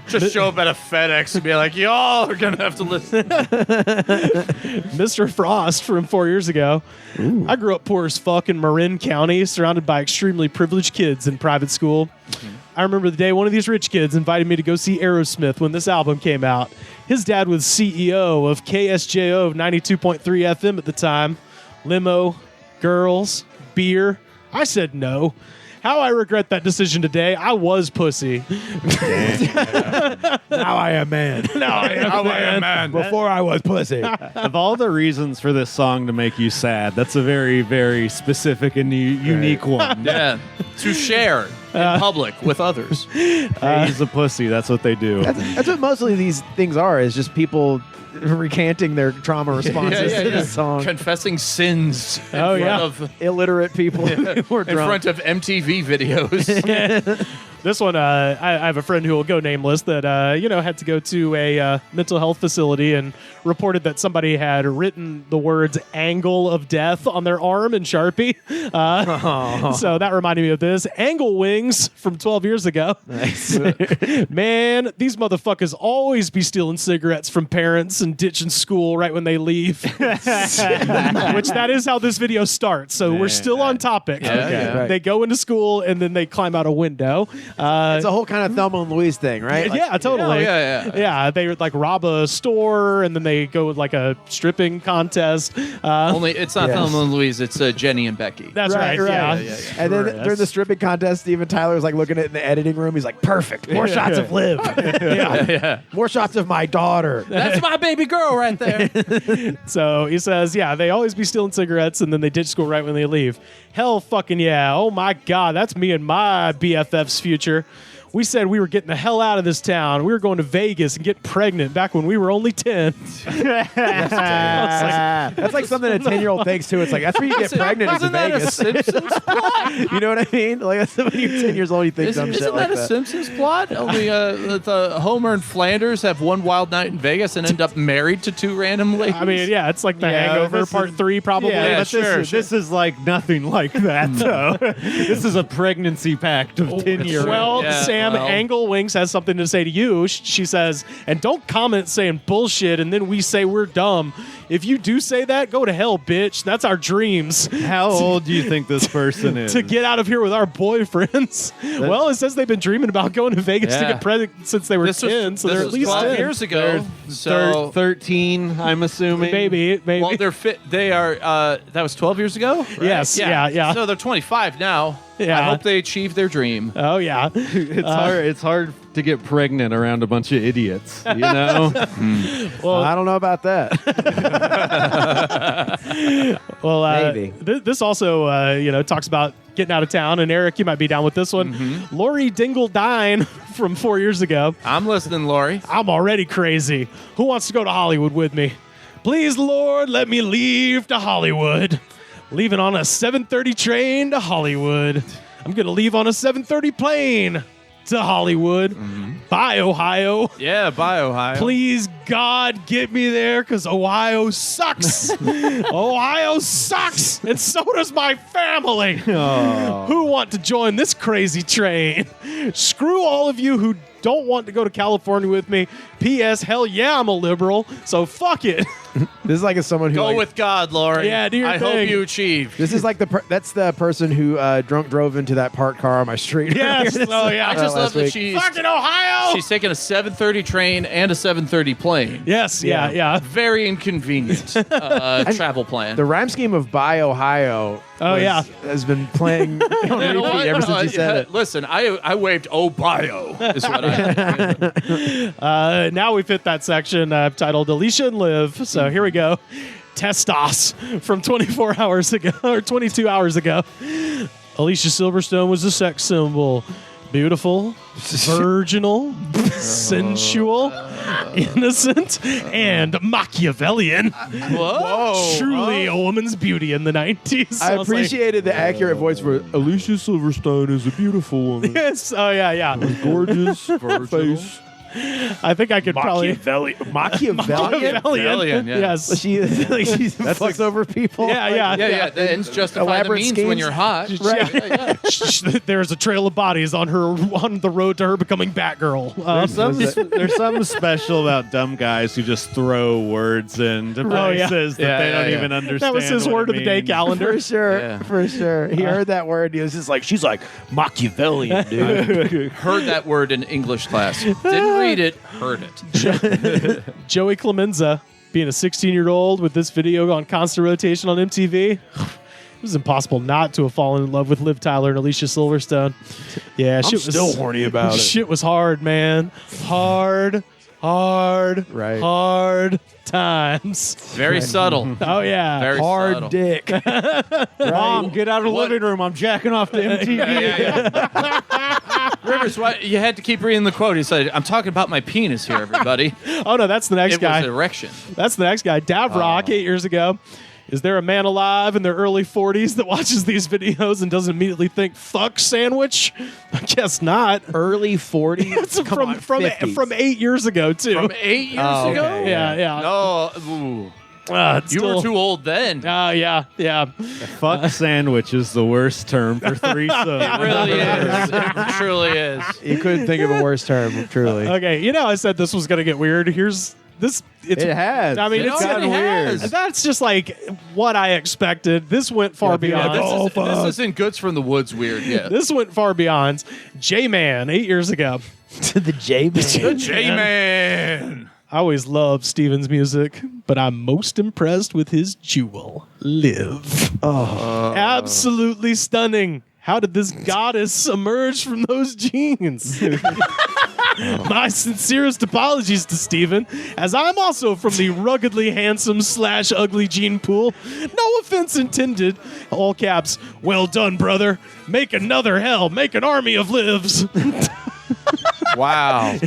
Just show up at a FedEx and be like, y'all are going to have to listen. Mr. Frost from 4 years ago. Ooh. I grew up poor as fuck in Marin County, surrounded by extremely privileged kids in private school. Mm-hmm. I remember the day one of these rich kids invited me to go see Aerosmith when this album came out. His dad was CEO of KSJO of 92.3 FM at the time. Limo, girls, beer. I said no. How I regret that decision today. I was pussy. Now I am man. Now I am man. Before I was pussy. Of all the reasons for this song to make you sad, that's a very, very specific and unique one. Yeah. To share. in public with others. Hey, he's a pussy. That's what they do. That's what mostly these things are, is just people recanting their trauma responses to this song. Confessing sins in front of illiterate people who are in drunk. front of MTV videos. This one, I have a friend who will go nameless that, had to go to a mental health facility and reported that somebody had written the words angle of death on their arm in Sharpie. So that reminded me of this. Angle wings from 12 years ago. Nice. Man, these motherfuckers always be stealing cigarettes from parents and ditching school right when they leave. Which that is how this video starts. So we're still on topic. Right. They go into school and then they climb out a window. It's a whole kind of Thelma and Louise thing, right? Yeah, totally. Yeah. They like rob a store and then they go with like a stripping contest. Only it's not Thelma and Louise, it's Jenny and Becky. That's right. Yeah. And then during the stripping contest, Steven Tyler was like looking at it in the editing room. He's like, perfect. More shots of Liv. More shots of my daughter. That's my baby girl right there. So he says, they always be stealing cigarettes and then they ditch school right when they leave. Hell fucking yeah. Oh my God. That's me and my BFF's future. We said we were getting the hell out of this town. We were going to Vegas and getting pregnant back when we were only 10. That's like something a 10-year-old thinks too. It's like, that's where you get pregnant is in Vegas. Simpsons plot? You know what I mean? Like, that's when you're 10 years old, you think dumb shit like that. Isn't that a Simpsons plot? Only Homer and Flanders have one wild night in Vegas and end up married to two random ladies. I mean, it's like the Hangover Part 3 probably. Yeah, but this is like nothing like that, though. This is a pregnancy pact of 10-year-olds. Well, Sam Angle Wings has something to say to you. She says, and don't comment saying bullshit and then we say we're dumb. If you do say that, go to hell, bitch. That's our dreams. How old do you think this person is? To get out of here with our boyfriends. Well, it says they've been dreaming about going to Vegas to get pregnant since they were 10. So they're at least 12 10. years ago. So 13, I'm assuming. Maybe. Well, they're fit. They are. That was 12 years ago. Right? Yes. Yeah. So they're 25 now. Yeah. I hope they achieve their dream. Oh yeah. It's hard to get pregnant around a bunch of idiots. You know. Well, I don't know about that. Well, maybe this also talks about getting out of town. And Eric, you might be down with this one. Lori Dingle Dine from 4 years ago. I'm listening, Lori. I'm already crazy. Who wants to go to Hollywood with me? Please, Lord, let me leave to Hollywood. Leaving on a 7:30 train to Hollywood. I'm going to leave on a 7:30 plane to Hollywood. Bye, Ohio. Yeah, bye, Ohio. Please, God, get me there because Ohio sucks. Ohio sucks. And so does my family. Who want to join this crazy train? Screw all of you who don't want to go to California with me. P.S. Hell yeah, I'm a liberal. So fuck it. This is like someone who go with God, Lori. Yeah, do your I thing. hope you achieve. This is like that's the person who drunk drove into that parked car on my street. Yes. Oh yeah. I just love that she's fucking Ohio. She's taking a 7:30 train and a 7:30 plane. Yes. Yeah. Very inconvenient travel plan. The rhyme scheme of "Bye Ohio" has been playing on repeat ever since you said it. Listen, I waved "Oh-bio" is what I. Now we've hit that section titled Alicia and Liv. So here we go. Testos from 24 hours ago or 22 hours ago. Alicia Silverstone was a sex symbol. Beautiful, virginal, sensual, innocent, and Machiavellian. Whoa. Truly a woman's beauty in the 90s. I appreciated the accurate voice for Alicia Silverstone is a beautiful woman. Yes. Oh, yeah. Gorgeous face. I think I could probably Machiavellian. Yes, she fucks over people. Yeah. The ends justify the means when you're hot. Right. Yeah. There's a trail of bodies on the road to her becoming Batgirl. There's something special about dumb guys who just throw words into places that they don't even understand. That was his word of the day calendar. For sure. He heard that word. He was just like, she's like Machiavellian, dude. Heard that word in English class. Didn't read it, heard it. Joey Clemenza being a 16-year-old with this video on constant rotation on MTV. It was impossible not to have fallen in love with Liv Tyler and Alicia Silverstone. Yeah, I'm still horny about it. Shit was hard, man. Hard. hard times. Very subtle. Oh yeah, Very hard subtle. dick. Mom, get out of the living room. I'm jacking off the MTV. Rivers, why you had to keep reading the quote? He said, "I'm talking about my penis here, everybody." Oh no, that's the next guy. It was erection. That's the next guy. Davrock, 8 years ago. Is there a man alive in their early 40s that watches these videos and doesn't immediately think "fuck sandwich"? I guess not. Early 40s. It's from 8 years ago too. From 8 years ago? Okay. Yeah. No, ooh. You were too old then. Yeah. Fuck sandwich is the worst term for threesome. It really is. It truly is. You couldn't think of a worse term, truly. Okay, I said this was going to get weird. Here's this. It has. I mean, It's gotten weird. That's just like what I expected. This went far beyond. This isn't Goods from the Woods weird yet. This went far beyond. J-Man, 8 years ago. The J-Man. The J-Man. I always loved Steven's music, but I'm most impressed with his jewel, Liv. Oh. Absolutely stunning. How did this goddess emerge from those jeans? My sincerest apologies to Steven, as I'm also from the ruggedly handsome / ugly gene pool. No offense intended. All caps. Well done, brother. Make another hell. Make an army of Livs. Wow.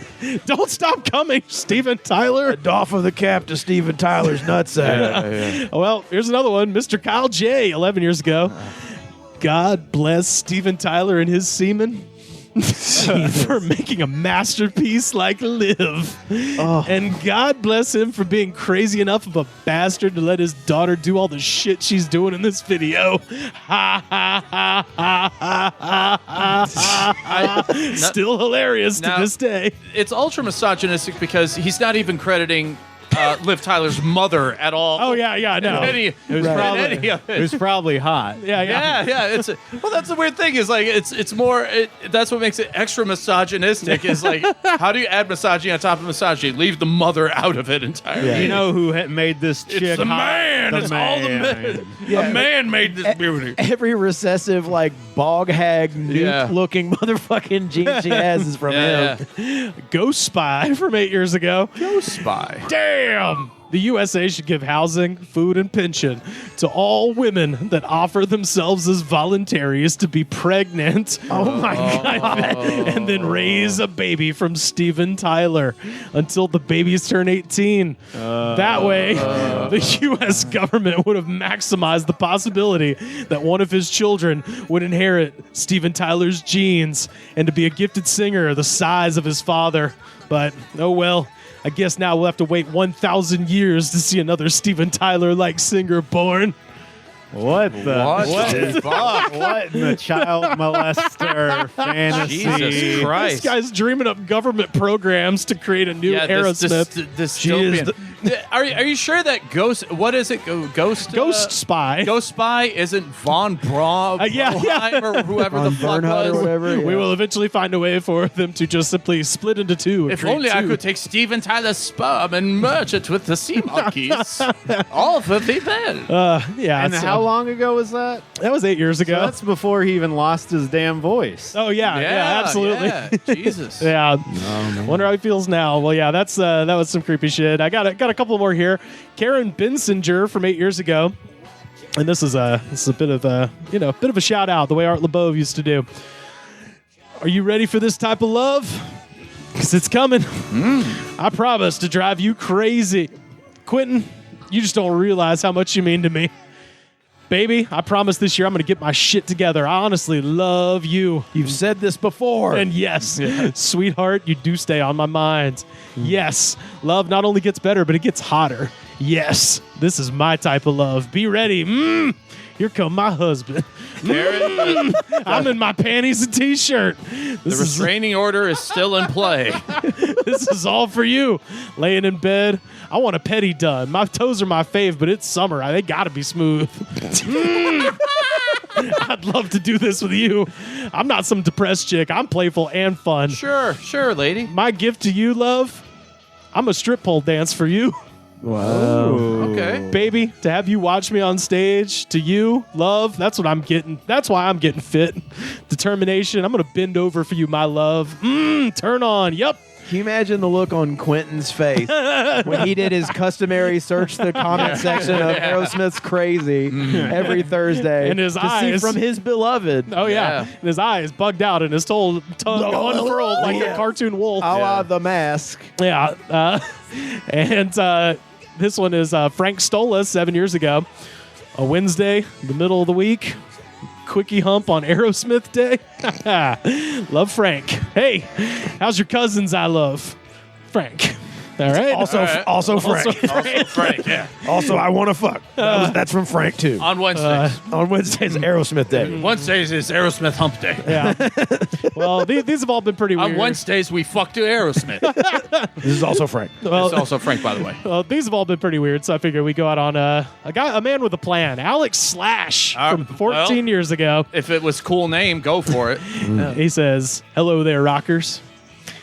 Don't stop coming, Steven Tyler. A doff of the cap to Steven Tyler's nutsack. Well, here's another one. Mr. Kyle J, 11 years ago. God bless Steven Tyler and his semen for making a masterpiece like Liv. Oh. And God bless him for being crazy enough of a bastard to let his daughter do all the shit she's doing in this video. Ha ha ha ha ha ha. Still hilarious to this day. It's ultra misogynistic because he's not even crediting Liv Tyler's mother at all. Oh yeah, no. It was probably hot. Yeah. Well, that's the weird thing is like it's more. That's what makes it extra misogynistic. Is like how do you add misogyny on top of misogyny? Leave the mother out of it entirely. Yeah. You know who made this chick? It's the hot? man. It's all the man. Yeah. A man made this beauty. Every recessive, like bog hag, looking motherfucking gene she has is from him. Ghost Spy from 8 years ago. Ghost Spy. Damn! The USA should give housing, food, and pension to all women that offer themselves as voluntaries to be pregnant. Oh my God. And then raise a baby from Steven Tyler until the babies turn 18. That way, the U.S. government would have maximized the possibility that one of his children would inherit Steven Tyler's genes and to be a gifted singer the size of his father. But, oh well. I guess now we'll have to wait 1,000 years to see another Steven Tyler-like singer born. What in the child molester fantasy? Jesus Christ. This guy's dreaming up government programs to create a new Aerosmith. Dystopian. Are you sure that Ghost? What is it? Ghost Spy. Ghost Spy isn't Von Braunhut or whoever the fuck was. Or whatever, We will eventually find a way for them to just simply split into two. If only I could take Steven Tyler's sperm and merge it with the sea monkeys. All for the then. And how long ago was that? That was 8 years ago. So that's before he even lost his damn voice. Oh yeah, absolutely. Yeah. Jesus. Yeah. Wonder how he feels now. Well, yeah, that was some creepy shit. I got a couple more here. Karen Bensinger from 8 years ago, and this is a bit of a bit of a shout out the way Art LeBeau used to do. Are you ready for this type of love? Because it's coming. I promise to drive you crazy, Quentin. You just don't realize how much you mean to me. Baby, I promise this year I'm going to get my shit together. I honestly love you. You've said this before. And yes, sweetheart, you do stay on my mind. Yes, love not only gets better, but it gets hotter. Yes, this is my type of love. Be ready. Here come my husband. I'm in my panties and t-shirt. The restraining order is still in play. This is all for you. Laying in bed. I want a petty done. My toes are my fave, but it's summer. They got to be smooth. I'd love to do this with you. I'm not some depressed chick. I'm playful and fun. Sure, lady. My gift to you, love, I'm a strip pole dance for you. Wow. Okay. Baby, to have you watch me on stage, to you, love, that's what I'm getting. That's why I'm getting fit. Determination, I'm going to bend over for you, my love. Turn on. Yup. Can you imagine the look on Quentin's face when he did his customary search the comment section of Aerosmith's Crazy every Thursday And his to eyes. see from his beloved. Oh, yeah. And his eyes bugged out and his tongue unfurled like a cartoon wolf. A la The Mask. Yeah. And this one is Frank Stola 7 years ago. A Wednesday, the middle of the week. Quickie hump on Aerosmith Day. Love Frank. Hey, how's your cousins I love? Frank. All right. Also Frank. Frank, yeah. Also, I want to fuck. That's from Frank, too. On Wednesdays. On Wednesdays, Aerosmith Day. Wednesdays is Aerosmith Hump Day. Yeah. Well, these have all been pretty weird. On Wednesdays, we fuck to Aerosmith. This is also Frank. Well, It's also Frank, by the way. Well, these have all been pretty weird, so I figure we go out on a man with a plan. Alex Slash from 14 years ago. If it was cool name, go for it. He says, "Hello there, rockers.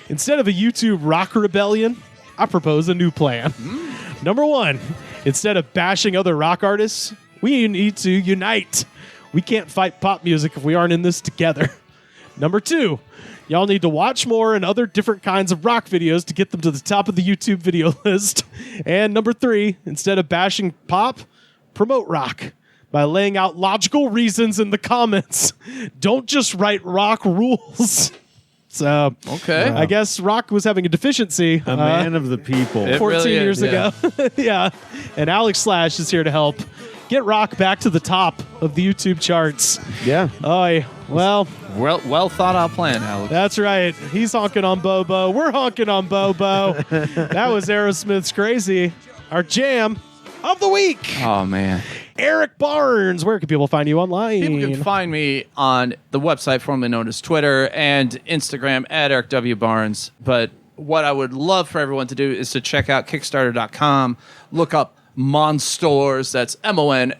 Instead of a YouTube rock rebellion, I propose a new plan. Number one, instead of bashing other rock artists, we need to unite. We can't fight pop music if we aren't in this together. Number two, y'all need to watch more and other different kinds of rock videos to get them to the top of the YouTube video list. And number three, instead of bashing pop, promote rock by laying out logical reasons in the comments. Don't just write rock rules." So, okay. I guess rock was having a deficiency. A man of the people. 14 years ago. Yeah. And Alex Slash is here to help get rock back to the top of the YouTube charts. Yeah. Oh, yeah. Well thought out plan, Alex. That's right. He's honking on Bobo. We're honking on Bobo. That was Aerosmith's Crazy, our jam of the week. Oh, man. Erik Barnes, where can people find you online? People can find me on the website formerly known as Twitter and Instagram at Erik W. Barnes. But what I would love for everyone to do is to check out Kickstarter.com, look up Monstors. That's Monstors.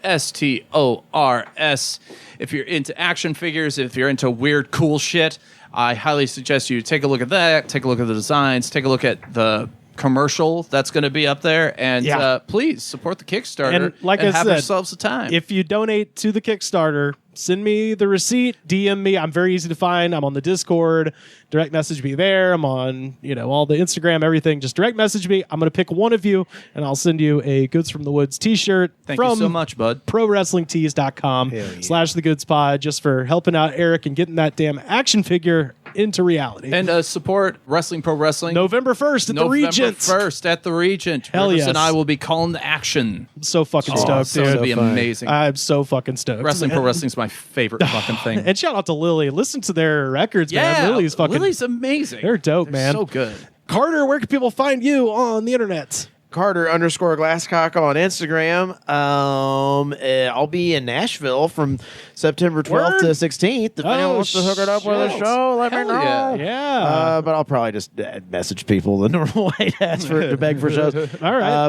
If you're into action figures, if you're into weird, cool shit, I highly suggest you take a look at that, take a look at the designs, take a look at the commercial that's going to be up there, and please support the Kickstarter and I have said, yourselves a time. If you donate to the Kickstarter, send me the receipt, DM me. I'm very easy to find. I'm on the Discord. Direct message me there. I'm on, all the Instagram, everything. Just direct message me. I'm going to pick one of you, and I'll send you a Goods from the Woods t-shirt. Thank you so much, bud. ProWrestlingTees.com/TheGoodsPod, just for helping out Eric and getting that damn action figure into reality. And support Wrestling Pro Wrestling. November 1st at the Regent. November 1st at the Regent. Hell Rivers yes. and I will be calling the action. I'm so fucking stoked, It's going to be amazing. I'm so fucking stoked. Wrestling Pro Wrestling is my favorite fucking thing. And shout out to Lily. Listen to their records, man. Lily's amazing. They're dope, man. So good. Carter, where can people find you on the internet? Carter_Glasscock on Instagram. I'll be in Nashville from September 12th to 16th. If anyone wants to hook it up with a show, let me know. Yeah. But I'll probably just message people the normal way to beg for shows. All right.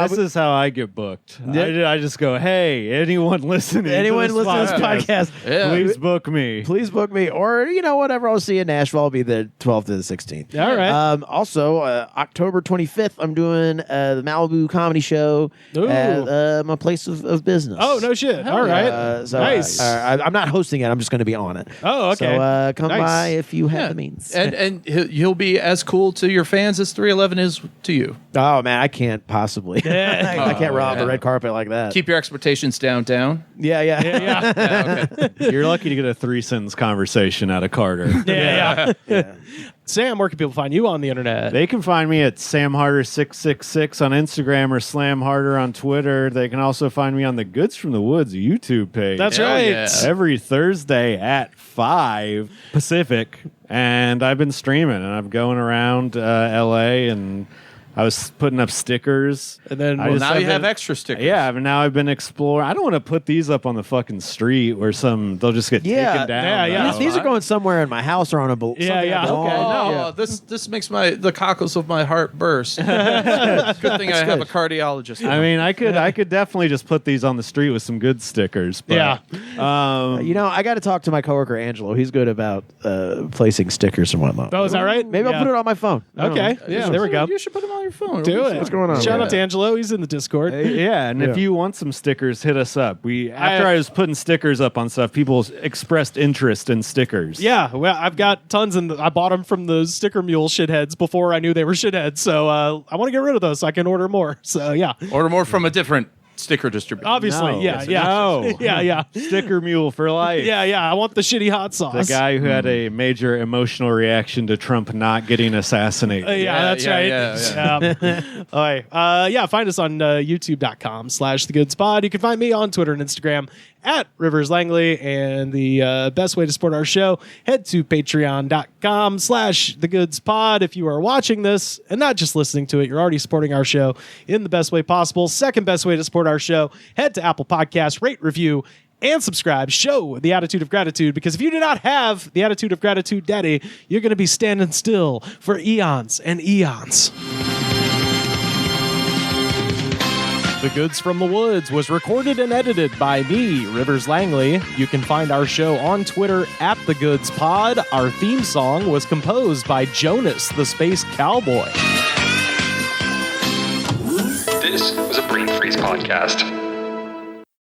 This is how I get booked. I just go, hey, anyone listening to this podcast, please book me. Please book me. Or, whatever I'll see in Nashville, I'll be the 12th to the 16th. All right. Also, October 25th, I'm doing the Malibu Comedy Show at my place of business. Oh, no shit. All right. Nice. I'm not hosting it. I'm just going to be on it. Oh, okay. So come Nice. by if you have the means. And he'll be as cool to your fans as 311 is to you. Oh, man, I can't possibly. I can't rob the red carpet like that. Keep your expectations down. Yeah. Okay. You're lucky to get a 3-sentence conversation out of Carter. Yeah. Sam, where can people find you on the internet? They can find me at SamHarder666 on Instagram or SlamHarder on Twitter. They can also find me on the Goods from the Woods YouTube page. That's right. Yeah. Every Thursday at 5 Pacific. And I've been streaming, and I'm going around LA, and I was putting up stickers. And then now you have extra stickers. Yeah, but now I've been exploring. I don't want to put these up on the fucking street where they'll just get taken down. Yeah. These are going somewhere in my house or on a boat. Okay. No, this makes the cockles of my heart burst. Good thing I have a cardiologist. I mean, I could definitely just put these on the street with some good stickers. But, I got to talk to my coworker Angelo. He's good about placing stickers and whatnot. Oh, is that right? Maybe I'll put it on my phone. Okay. Yeah, there we go. You should put them on your phone. Do it. What's going on? Shout out to Angelo. He's in the Discord. And if you want some stickers, hit us up. After I was putting stickers up on stuff, people expressed interest in stickers. Yeah, well, I've got tons, and I bought them from the Sticker Mule shitheads before I knew they were shitheads. So I want to get rid of those so I can order more. So yeah, order more from a different sticker distributor. Obviously, No. yeah. No. yeah. Sticker Mule for life. Yeah. I want the shitty hot sauce. The guy who had a major emotional reaction to Trump not getting assassinated. That's right. Yeah. Find us on youtube.com/thegoodspod. You can find me on Twitter and Instagram at Rivers Langley. And the best way to support our show, head to patreon.com/thegoodspod. If you are watching this and not just listening to it, you're already supporting our show in the best way possible. Second best way to support our show, head to Apple Podcasts, rate, review, and subscribe. Show the attitude of gratitude, because if you do not have the attitude of gratitude, Daddy, you're going to be standing still for eons and eons. The Goods from the Woods was recorded and edited by me, Rivers Langley. You can find our show on Twitter at The Goods Pod. Our theme song was composed by Jonas, the Space Cowboy. This was a Brain Freeze podcast.